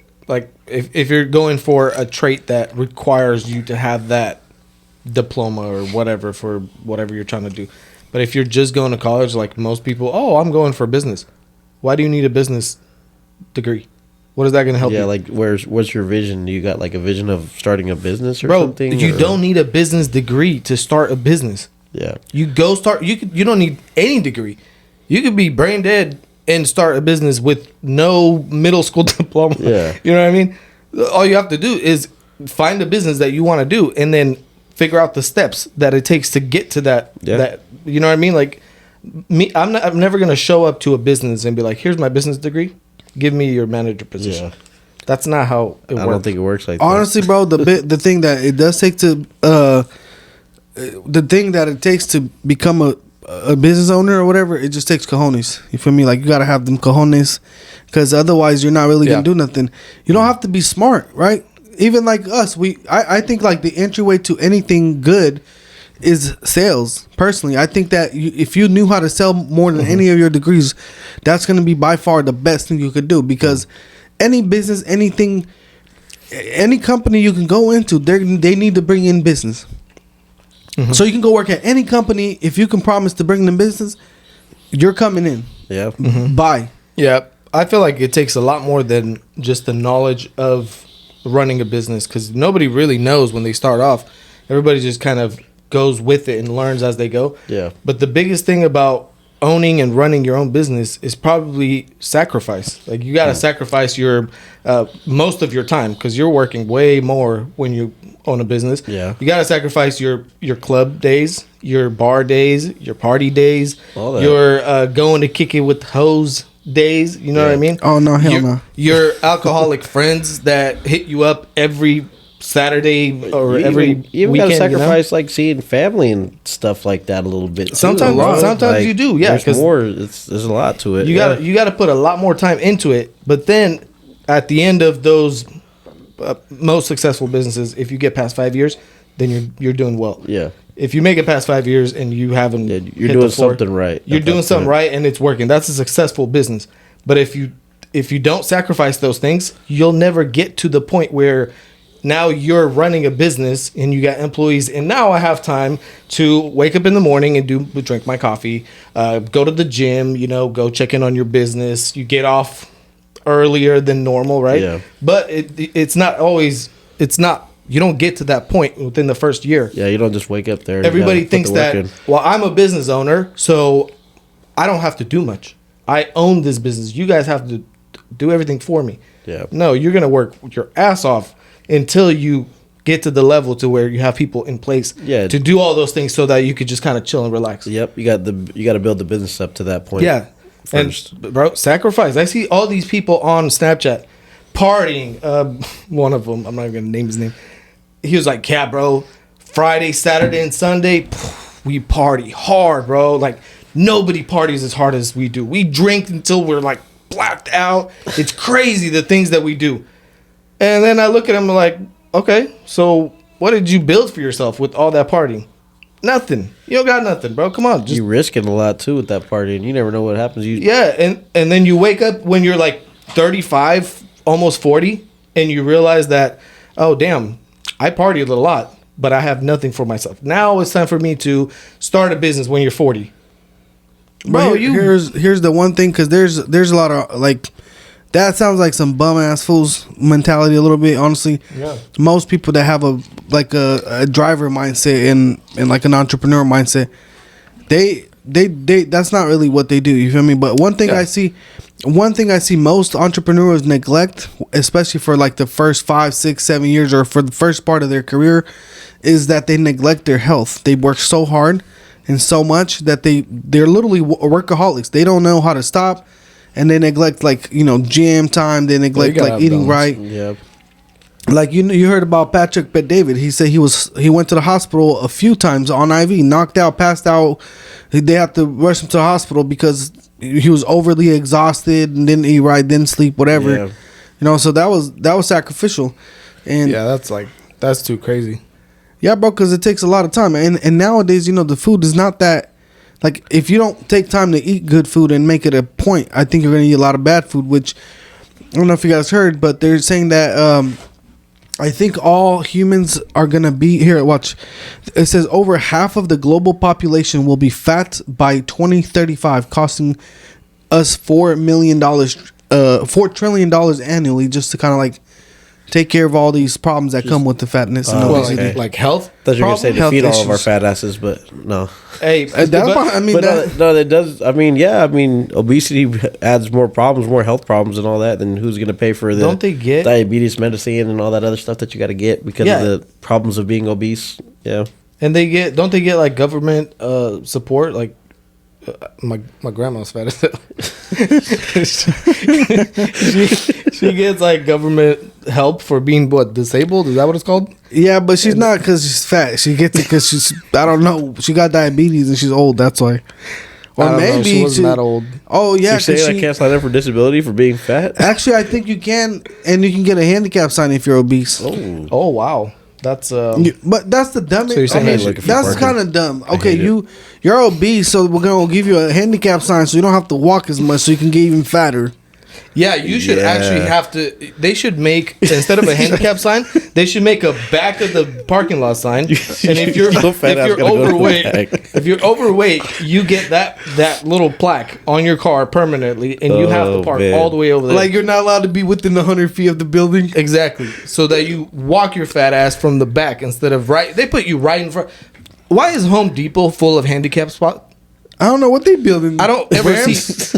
you're going for a trait that requires you to have that diploma or whatever for whatever you're trying to do. But if you're just going to college, like most people, I'm going for business. Why do you need a business degree? What is that going to help you? yeah, like what's your vision? You got like a vision of starting a business or Bro, something? you or? don't need a business degree to start a business. Yeah. You go start. You don't need any degree. You could be brain dead and start a business with no middle school diploma. Yeah. You know what I mean? All you have to do is find a business that you want to do, and then figure out the steps that it takes to get to that. Yeah. That, you know what I mean? Like me, I'm never gonna show up to a business and be like, "Here's my business degree. Give me your manager position." Yeah. That's not how it works. I don't think it works like Honestly, bro, the thing that it does take to the thing that it takes to become a business owner or whatever, it just takes cojones. You feel me? Like, you gotta have them cojones, because otherwise you're not really gonna do nothing. You don't have to be smart, right? Even like us, I think like the entryway to anything good is sales. Personally, I think that if you knew how to sell more than any of your degrees, that's gonna be by far the best thing you could do, because any business, anything, any company you can go into, they need to bring in business. Mm-hmm. So you can go work at any company. If you can promise to bring them business, you're coming in. Yeah. Mm-hmm. Bye. Yeah, I feel like it takes a lot more than just the knowledge of running a business, because nobody really knows when they start off. Everybody just kind of goes with it and learns as they go. Yeah. But the biggest thing about owning and running your own business is probably sacrifice. Like, you got to sacrifice your most of your time, because you're working way more when you own a business. Yeah. You got to sacrifice your club days, your bar days, your party days, All that. your going to kick it with hoes days. You know what I mean? Oh, no, hell no. Your alcoholic friends that hit you up every Saturday or You every even weekend. gotta sacrifice like seeing family and stuff like that a little bit. Sometimes- too. sometimes Like, you do, yeah, There's 'cause more. There's a lot to it. You got to put a lot more time into it. But then at the end of those most successful businesses, if you get past 5 years, then you're doing well. Yeah. If you make it past 5 years and you haven't, You're hit doing the floor, something right You're at doing that something point. right, and it's working. That's a successful business. But if you don't sacrifice those things, you'll never get to the point where now you're running a business and you got employees, and now I have time to wake up in the morning and drink my coffee, go to the gym, go check in on your business. You get off earlier than normal, right? Yeah. But it's not always. You don't get to that point within the first year. Yeah, you don't just wake up there. And Everybody you gotta thinks put the work that, in. well, I'm a business owner, so I don't have to do much. I own this business. You guys have to do everything for me. Yeah. No, you're going to work your ass off until you get to the level to where you have people in place Yeah. to do all those things so that you could just kind of chill and relax. Yep, you got to build the business up to that point. Yeah. First. And, bro, sacrifice. I see all these people on Snapchat partying. One of them, I'm not even going to name his name. He was like, yeah, bro, Friday, Saturday, and Sunday, we party hard, bro. Like, nobody parties as hard as we do. We drink until we're, like, blacked out. It's crazy, the things that we do. And then I look at him like, okay, so what did you build for yourself with all that partying? Nothing. You don't got nothing, bro. Come on. You risking a lot too with that party, and you never know what happens. Yeah, and then you wake up when you're like 35, almost 40, and you realize that, oh, damn, I partied a lot, but I have nothing for myself. Now it's time for me to start a business when you're 40. Bro, here's the one thing, because there's a lot of, like, that sounds like some bum ass fools mentality a little bit, honestly. Yeah. Most people that have a driver mindset and like an entrepreneur mindset, they that's not really what they do. You feel me? But one thing I see most entrepreneurs neglect, especially for like the first 5, 6, 7 years, or for the first part of their career, is that they neglect their health. They work so hard and so much that they're literally workaholics. They don't know how to stop, and they neglect, like, gym time. They neglect like eating right. Yeah. Like, you heard about Patrick Bet-David. He said he went to the hospital a few times on IV, knocked out, passed out. They had to rush him to the hospital because he was overly exhausted and didn't eat right, didn't sleep, whatever. Yeah. So that was sacrificial. And Yeah, that's too crazy. yeah, bro, because it takes a lot of time. And nowadays, the food is not that, like, if you don't take time to eat good food and make it a point, I think you're going to eat a lot of bad food, which I don't know if you guys heard, but they're saying that I think all humans are going to be, here, watch. It says over half of the global population will be fat by 2035, costing us $4 trillion annually, just to kind of like take care of all these problems that come with the fatness and obesity. okay. Like health. Thought you were gonna say Health defeat all of our issues. fat asses, but no. Hey, That That obesity adds more problems, more health problems, and all that. Then who's gonna pay for the Don't they get- diabetes medicine and all that other stuff that you got to get because Yeah. of the problems of being obese? Yeah. and don't they get like government support? Like my grandma's fat as hell. she gets like government help for being disabled? Is that what it's called? Yeah, but she's not because she's fat. She gets it because she's, I don't know, she got diabetes and she's old. That's why. Or I don't know, maybe she wasn't that old. Oh yeah, So you're 'cause saying I can't sign up for disability for being fat? actually, I think you can, and you can get a handicap sign if you're obese. Oh wow, that's But that's the dumbest. So you're saying okay, looking for that's parking? kind of dumb. Okay, hate you're obese, so we're gonna give you a handicap sign so you don't have to walk as much, so you can get even fatter. Yeah, you should Yeah. actually have to. They should make, instead of a handicap sign, they should make a back of the parking lot sign. And if you're So fat ass gotta go to the overweight, back. If you're overweight, you get that little plaque on your car permanently, and you have to park all the way over there. Like you're not allowed to be within 100 feet of the building. Exactly. So that you walk your fat ass from the back instead of right. They put you right in front. Why is Home Depot full of handicap spots? I don't know what they building. I don't ever see.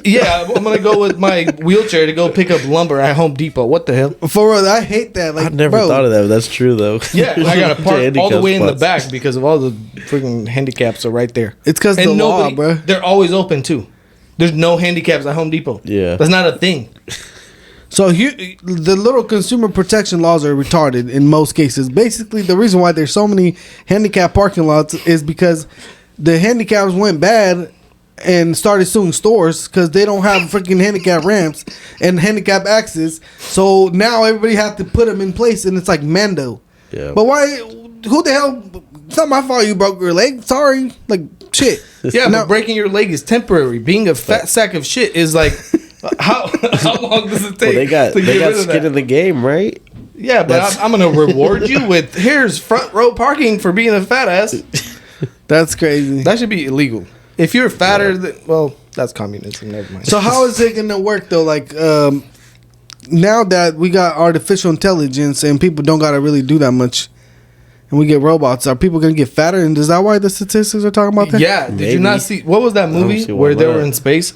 Yeah, I'm gonna go with my wheelchair to go pick up lumber at Home Depot. What the hell? For real, I hate that. Like, I never thought of that, but that's true though. Yeah, I gotta park all the way in the spots. back because of all the freaking handicaps are right there. It's because the law, bro. They're always open too. There's no handicaps at Home Depot. Yeah. That's not a thing. So the little consumer protection laws are retarded in most cases. Basically, the reason why there's so many handicap parking lots is because the handicaps went bad and started suing stores because they don't have freaking handicap ramps and handicap access. So now everybody has to put them in place, and it's like Mando. Yeah. But why? Who the hell? It's not my fault you broke your leg. Sorry. Like, shit. Yeah, Now- but breaking your leg is temporary. Being a fat sack of shit is like, how long does it take? Well, they got to get rid of skin that? in the game, right? Yeah, but I'm gonna reward you with here's front row parking for being a fat ass. That's crazy. That should be illegal. If you're fatter, well, that's communism. Never mind. So how is it gonna work though? Like, now that we got artificial intelligence and people don't gotta really do that much, and we get robots, are people gonna get fatter? And is that why the statistics are talking about that? Yeah, did you Maybe. not see what was that movie see where why they not. were in space?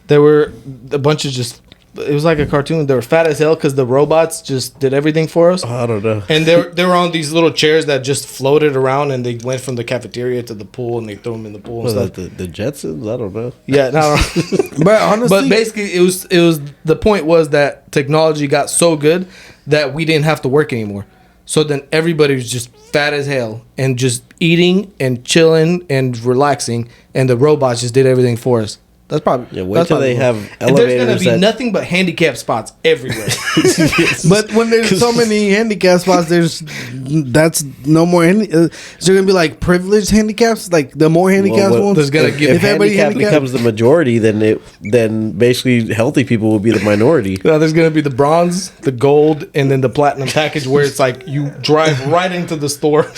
There were a bunch of just. It was like a cartoon. They were fat as hell because the robots just did everything for us. I don't know. And they were on these little chairs that just floated around, and they went from the cafeteria to the pool, and they threw them in the pool and Was stuff. that the Jetsons? I don't know. Yeah, no. But honestly, But basically, it was the point was that technology got so good that we didn't have to work anymore. So then everybody was just fat as hell and just eating and chilling and relaxing, and the robots just did everything for us. That's probably Yeah, wait that's till probably they what- have And there's gonna elevators be that- nothing but handicap spots everywhere. but when there's so many handicap spots, that's no more. Is there gonna be like privileged handicaps? Like the more handicaps Well, ones? there's gonna give- if everybody handicap handicapped- becomes the majority, then basically healthy people will be the minority. Now, there's gonna be the bronze, the gold, and then the platinum package where it's like you drive right into the store.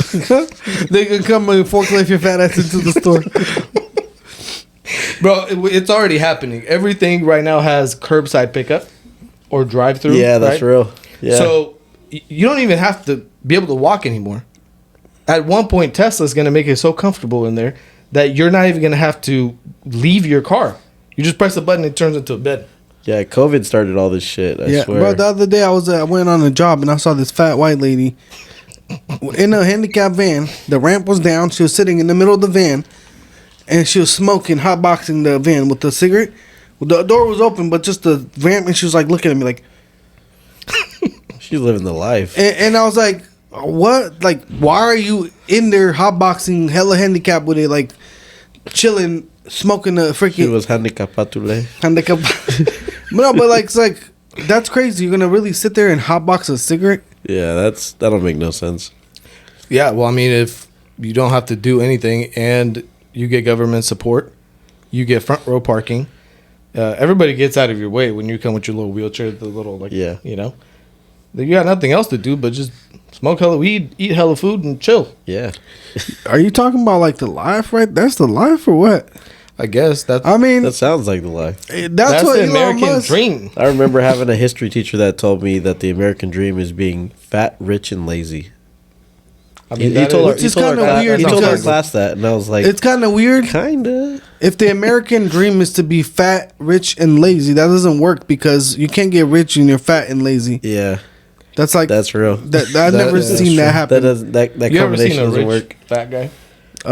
They can come and forklift your fat ass into the store. Bro, it's already happening. Everything right now has curbside pickup or drive-through. Yeah, that's right? real. Yeah. So you don't even have to be able to walk anymore. At one point, Tesla's going to make it so comfortable in there that you're not even going to have to leave your car. You just press a button, it turns into a bed. Yeah, COVID started all this shit. I swear. bro. The other day I went on a job and I saw this fat white lady in a handicap van. The ramp was down. She was sitting in the middle of the van, and she was smoking, hotboxing the van with a cigarette. The door was open, but just the ramp, and she was like looking at me like, She's living the life. and I was like, what? Like, why are you in there hotboxing, hella handicap with it, like chilling, smoking a She freaking was handicapatule. handicap? No, but like, it's like, that's crazy. You're gonna really sit there and hotbox a cigarette? Yeah, that don't make no sense. Yeah, well, I mean, if you don't have to do anything and you get government support, you get front row parking. Everybody gets out of your way when you come with your little wheelchair, the little, like, Yeah. you know. You got nothing else to do but just smoke hella weed, eat hella food, and chill. Yeah. Are you talking about like the life, right? That's the life or what? I guess that's I mean, That sounds like the life. that's what the Elon American Musk. dream. I remember having a history teacher that told me that the American dream is being fat, rich, and lazy. I He mean, that told our, Which he is told our kinda class, weird he told our because- class that, and I was like, It's kind of weird. kinda. If the American dream is to be fat, rich, and lazy, that doesn't work because you can't get rich and you're fat and lazy. Yeah, That's like that's real. I've never that's seen that That happen. doesn't. That you ever seen combination a doesn't rich work. fat guy?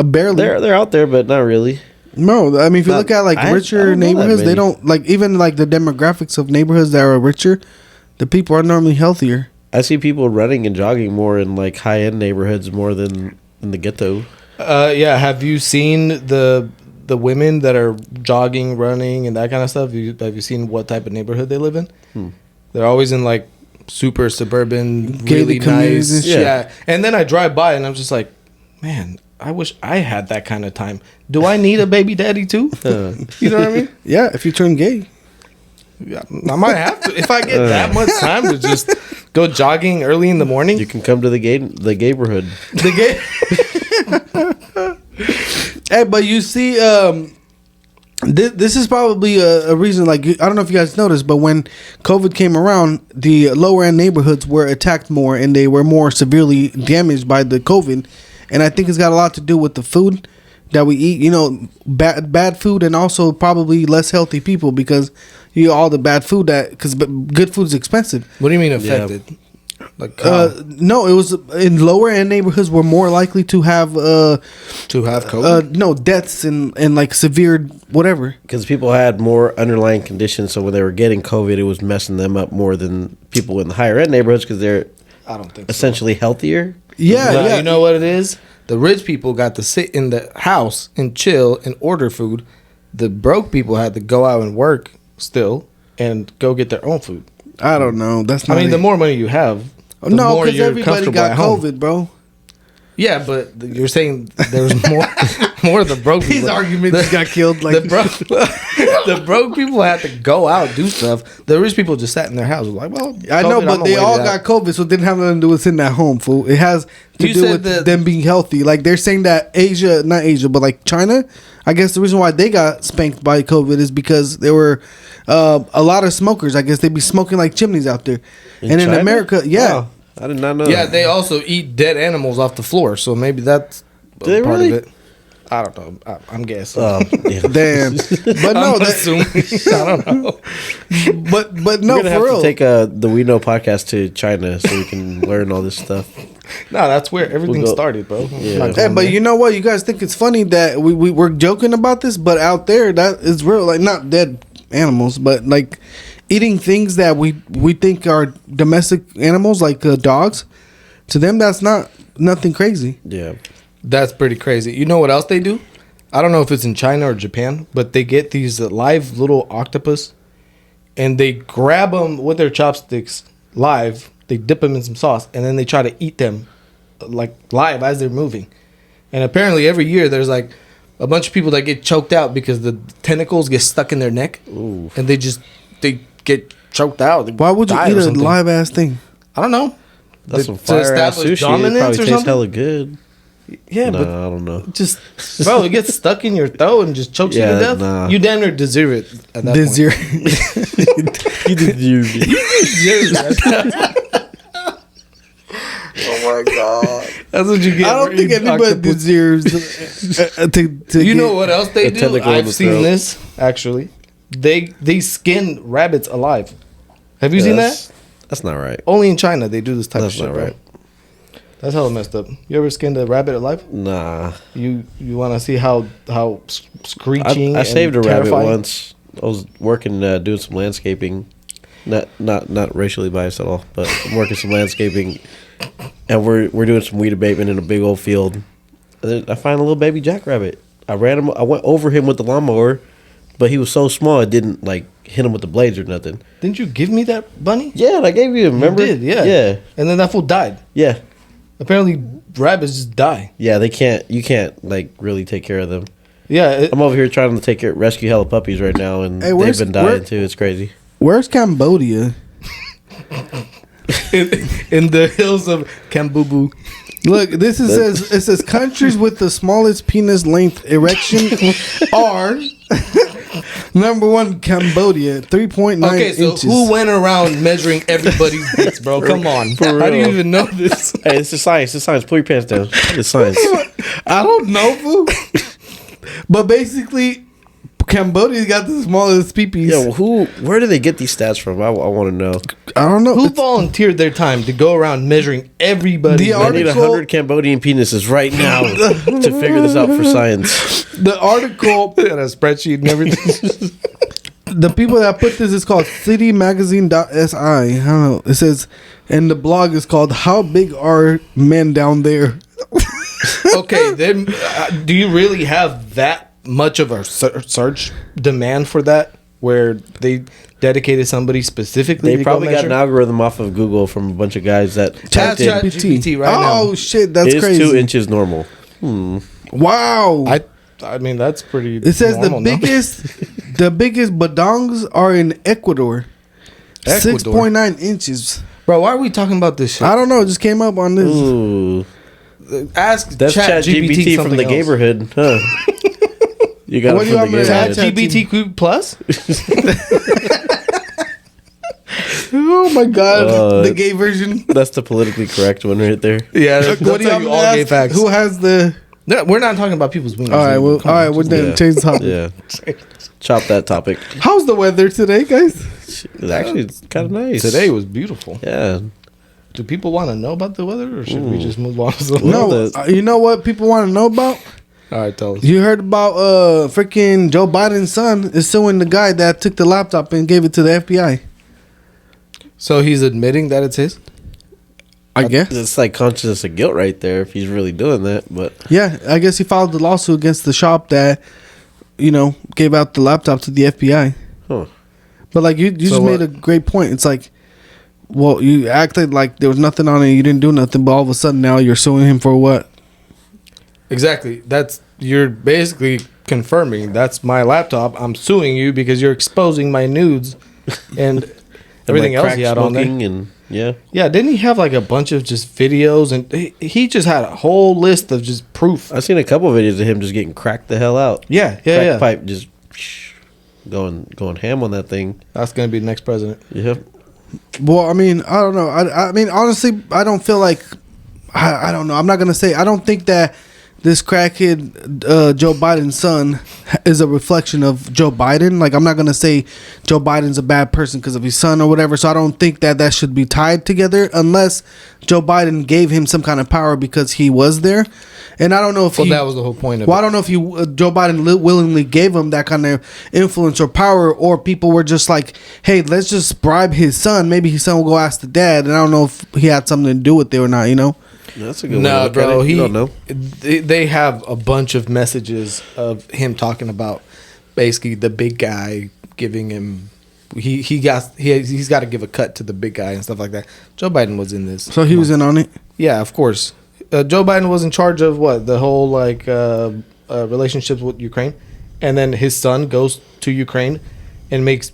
Barely. They're out there, but not really. No, I mean, if you Not- look at like I richer don't know that neighborhoods, they many. don't like even like the demographics of neighborhoods that are richer. The people are normally healthier. I see people running and jogging more in like high end neighborhoods more than in the ghetto. Yeah. Have you seen the women that are jogging, running, and that kind of stuff? Have you seen what type of neighborhood they live in? They're always in like super suburban, Gated really communities nice. and shit. Yeah. And then I drive by and I'm just like, man, I wish I had that kind of time. Do I need a baby daddy too? You know what I mean? Yeah, if you turn gay. Yeah, I might have to if I get that much time to just go jogging early in the morning. You can come to the gay neighborhood. The gay. Hey, but you see, this is probably a reason. Like, I don't know if you guys noticed, but when COVID came around, the lower end neighborhoods were attacked more, and they were more severely damaged by the COVID. And I think it's got a lot to do with the food that we eat. You know, bad food, and also probably less healthy people because you all the bad food because good food is expensive. What do you mean affected? Yeah. Like No, it was in lower end neighborhoods were more likely to have COVID. no deaths and like severe whatever. Because people had more underlying conditions, so when they were getting COVID, it was messing them up more than people in the higher end neighborhoods because they're I don't think essentially healthier. Yeah, No, yeah. You know what it is? The rich people got to sit in the house and chill and order food. The broke people had to go out and work still and go get their own food. I don't know. That's not. I mean, the more money you have, the no, more because you're everybody comfortable got at home. COVID, bro. Yeah, but you're saying there's more of the broke people. These arguments got killed. Like The broke people had to go out do stuff. The rich people just sat in their house. Like, well, I know, COVID, but I'm they gonna all wait it got out. COVID, so it didn't have nothing to do with sitting at home, fool. It has to You do said with that- them being healthy. Like they're saying that not Asia, but like China. I guess the reason why they got spanked by COVID is because there were a lot of smokers. I guess they'd be smoking like chimneys out there. And in China? America, yeah. Wow, I did not know. Yeah, that. they also eat dead animals off the floor, so maybe that's Do they part really? of it. I don't know. I'm guessing. Yeah. Damn. But no, I'm assuming. I don't know. but We're no, gonna have for real. to take the We Know podcast to China so we can learn all this stuff. No, that's where everything We'll go- started, bro. I'm Yeah. not Hey, going but there. you know what? You guys think it's funny that we're joking about this, but out there that is real. Like not dead animals, but like eating things that we think are domestic animals, like dogs. To them, that's nothing crazy. Yeah. That's pretty crazy. You know what else they do? I don't know if it's in China or Japan, but they get these live little octopus, and they grab them with their chopsticks live. They dip them in some sauce, and then they try to eat them like live as they're moving. And apparently, every year there's like a bunch of people that get choked out because the tentacles get stuck in their neck, Ooh. and they get choked out. They Why would you die or eat a something. live ass thing? I don't know. That's To some fire ass establish sushi. It dominance probably or tastes something? hella good. Yeah, No, but I don't know. just bro, it gets stuck in your throat and just chokes you Yeah, to death. nah. You damn near deserve it at that This point. year, You did you. Oh my god, that's what you get. I don't for think eating anybody octopus. deserves to You get- know what else they A do? tentacle in I've the seen throat. this actually. They skin rabbits alive. Have you seen that? That's not right. Only in China they do this type That's of shit, not bro. right. That's hella messed up. You ever skinned a rabbit alive? Nah. You want to see how screeching? I saved a and rabbit terrifying? once. I was working doing some landscaping. Not racially biased at all, but I'm working some landscaping, and we're doing some weed abatement in a big old field. And then I find a little baby jackrabbit. I went over him with the lawnmower, but he was so small it didn't like hit him with the blades or nothing. Didn't you give me that bunny? Yeah, and I gave you him. Remember? You did, yeah. Yeah. And then that fool died. Yeah. Apparently, rabbits just die. Yeah, you can't like really take care of them. Yeah, I'm over here trying to rescue hella puppies right now, and Hey, they've where's- been dying where- too. It's crazy. Where's Cambodia? in the hills of Kambubu. Look, it says countries with the smallest penis length erection are number 1 Cambodia, 3.9 Okay, so inches. who went around measuring everybody's dicks, bro? Come on. How do you real. even know this? Hey, it's just science. It's science. Pull your pants down. It's science. I don't know, fool. But basically, Cambodia's got the smallest peepees. Yeah, well, where do they get these stats from? I want to know. I don't know. Who volunteered their time to go around measuring everybody? The I need article- 100 Cambodian penises right now to figure this out for science. The article, They had a spreadsheet and everything. the people that put this is called citymagazine.si. I don't know. It says, and the blog is called "How Big Are Men Down There?" Okay, then do you really have that much of a search demand for that, where they dedicated somebody specifically? They to probably go got an measure? algorithm off of Google from a bunch of guys that Chat typed in, GPT right now. Oh shit, that's is crazy! 2 inches normal. Wow. I mean that's pretty. It says normal, no? the biggest badongs are in Ecuador. Ecuador. 6.9 inches. Bro, why are we talking about this shit? I don't know. It just came up on this. Ooh. ask That's Chat GPT from the neighborhood, huh? You got What do you want me to Chat add? GBTQ plus. Oh my god, the gay version. That's the politically correct one right there. Yeah, that's What do you want me to all gay ask? facts. Who has the? No, we're not talking about people's wieners. All right, well, Come all on, right, we're just- done. Yeah. Change the topic. Yeah, chop that topic. How's the weather today, guys? Actually, it's kind of nice. Today was beautiful. Yeah. Do people want to know about the weather, or should we just move on? No, you know what people want to know about? All right, tell us. You heard about freaking Joe Biden's son is suing the guy that took the laptop and gave it to the FBI. So he's admitting that it's his. I guess. It's like consciousness of guilt right there if he's really doing that. But Yeah, I guess he filed the lawsuit against the shop that, gave out the laptop to the FBI. huh. But like you just made a great point. It's like, well, you acted like there was nothing on it. You didn't do nothing, but all of a sudden now you're suing him for what? Exactly. You're basically confirming that's my laptop. I'm suing you because you're exposing my nudes and everything like else he had on there. and yeah. Yeah, didn't he have like a bunch of just videos, and he just had a whole list of just proof. I've seen a couple of videos of him just getting cracked the hell out. Yeah, Crack pipe just going ham on that thing. That's gonna be the next president. Yep. Well, I mean, I don't know. I mean, honestly, I don't feel like I don't know. I'm not gonna say I don't think that this crackhead Joe Biden's son is a reflection of Joe Biden. Like, I'm not gonna say Joe Biden's a bad person because of his son or whatever. So I don't think that should be tied together unless Joe Biden gave him some kind of power because he was there. And I don't know if that was the whole point of it. it. I don't know if Joe Biden willingly gave him that kind of influence or power, or people were just like, "Hey, let's just bribe his son. Maybe his son will go ask the dad." And I don't know if he had something to do with it or not. That's a good one. No, to bro. you don't know. They have a bunch of messages of him talking about basically the big guy giving him. He's got to give a cut to the big guy and stuff like that. Joe Biden was in this. So he was in on it. Yeah, of course. Joe Biden was in charge of the whole relationships with Ukraine, and then his son goes to Ukraine and makes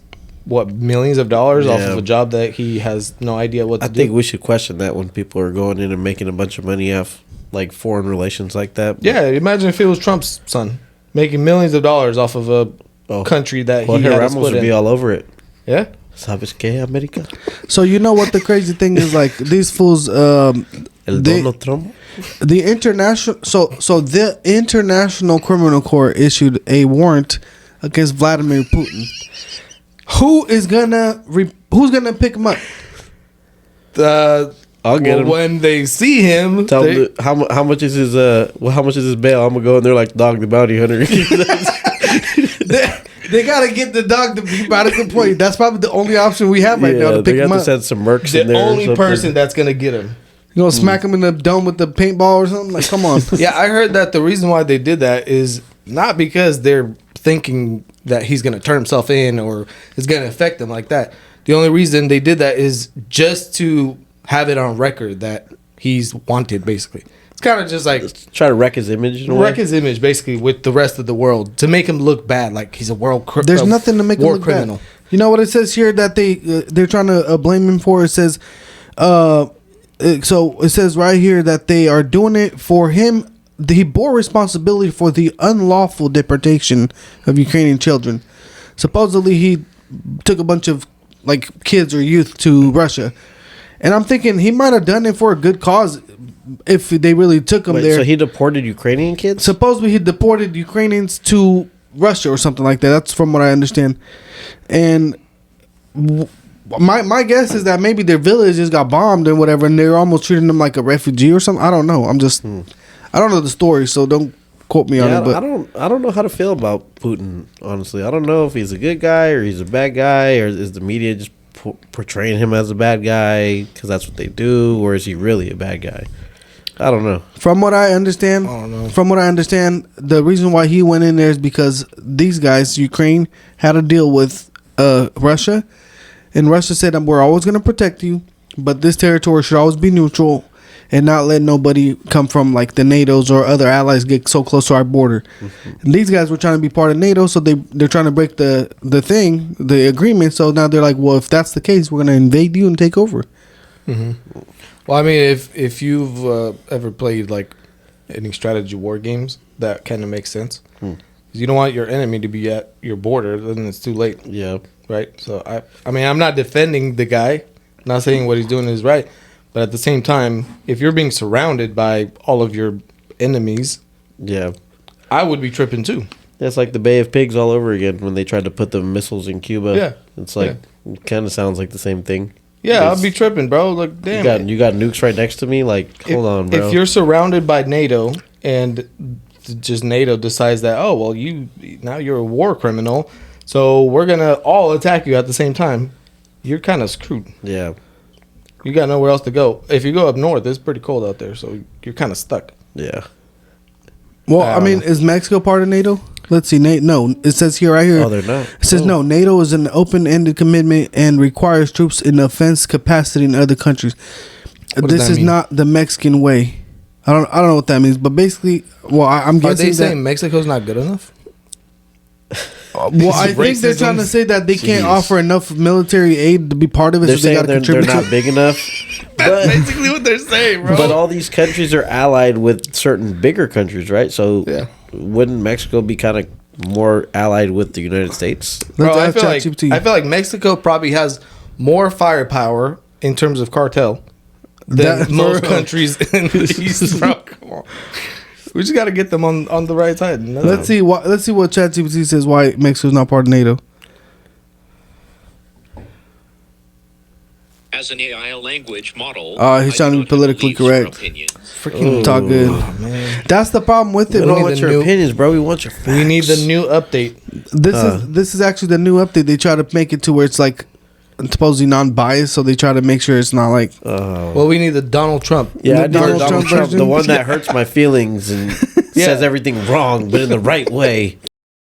millions of dollars off of a job that he has no idea what to do. I think we should question that when people are going in and making a bunch of money off like foreign relations like that. Yeah, imagine if it was Trump's son making millions of dollars off of a country that he had to Ramos split would be in. all over it. Yeah. ¿Sabes qué, América? So you know what the crazy thing is? Like, these fools, El Donald Trump? the International Criminal Court issued a warrant against Vladimir Putin. Who's gonna pick him up? I'll get him. When they see him, Tell him how much is his bail? I'm gonna go in there like Dog the Bounty Hunter. They gotta get the dog to be about at the point. That's probably the only option we have right now to they pick got him to up. send some mercs in the there. or only something. person that's gonna get him. You gonna smack him in the dome with the paintball or something? Like, come on. Yeah, I heard that the reason why they did that is not because they're thinking that he's going to turn himself in or it's going to affect him like that. The only reason they did that is just to have it on record that he's wanted, basically. It's kind of just like Try to wreck his image. In a way. wreck his image, basically, with the rest of the world to make him look bad, like he's a There's nothing to make him war look criminal. bad. You know what it says here that they're trying to blame him for? It says, so it says right here that they are doing it for him. He bore responsibility for the unlawful deportation of Ukrainian children. Supposedly, he took a bunch of like kids or youth to Russia, and I'm thinking he might have done it for a good cause if they really took him there. So he deported Ukrainian kids? Supposedly, he deported Ukrainians to Russia or something like that. That's from what I understand. And my guess is that maybe their villages got bombed and whatever, and they're almost treating them like a refugee or something. I don't know. I don't know the story, so don't quote me on it. But I don't know how to feel about Putin. Honestly, I don't know if he's a good guy or he's a bad guy, or is the media just portraying him as a bad guy because that's what they do, or is he really a bad guy? I don't know. From what I understand, the reason why he went in there is because these guys, Ukraine, had a deal with Russia, and Russia said, "We're always going to protect you, but this territory should always be neutral and not let nobody come from like the NATO's or other allies get so close to our border." And these guys were trying to be part of NATO, so they're trying to break the agreement. So now they're like, "Well, if that's the case, we're going to invade you and take over." Well, I mean, if you've ever played like any strategy war games, that kind of makes sense. 'Cause you don't want your enemy to be at your border, then it's too late. Yeah. Right. So I mean, I'm not defending the guy. Not saying what he's doing is right, but at the same time, if you're being surrounded by all of your enemies, Yeah. I would be tripping too. That's like the Bay of Pigs all over again when they tried to put the missiles in Cuba. Yeah. It's like, it kind of sounds like the same thing. Yeah, I'd be tripping, bro. Like, damn. You got nukes right next to me? Like, hold on, bro. If you're surrounded by NATO and just NATO decides that, oh, well, now you're a war criminal, so we're going to all attack you at the same time, you're kind of screwed. Yeah. You got nowhere else to go. If you go up north, it's pretty cold out there, so you're kind of stuck. Yeah. Well, I mean, is Mexico part of NATO? Let's see. No, it says here right here. Oh, they're not. It says no. NATO is an open-ended commitment and requires troops in offense capacity in other countries. This is not the Mexican way. I don't know what that means, but basically, well, I'm guessing Are they that saying Mexico's not good enough? well, I think they're trying to say that they can't offer enough military aid to be part of it. They're so they got to saying they're contribute. not big enough. That's basically what they're saying, bro. But all these countries are allied with certain bigger countries, right? So wouldn't Mexico be kind of more allied with the United States? Bro, I feel like Mexico probably has more firepower in terms of cartel than most countries in the East, bro. Come on. We just got to get them on the right side. Let's see what ChatGPT says why Mexico's not part of NATO. As an AI language model, he's trying to be politically correct. Freaking talk good. Oh, that's the problem with it. We don't want your opinions, bro. We want your facts. We need the new update. This is actually the new update. They try to make it to where it's like supposedly non-biased, so they try to make sure it's not like. Well, we need the Donald Trump. Yeah, I Donald Donald Trump Trump, version. the one that hurts my feelings and says everything wrong, but in the right way.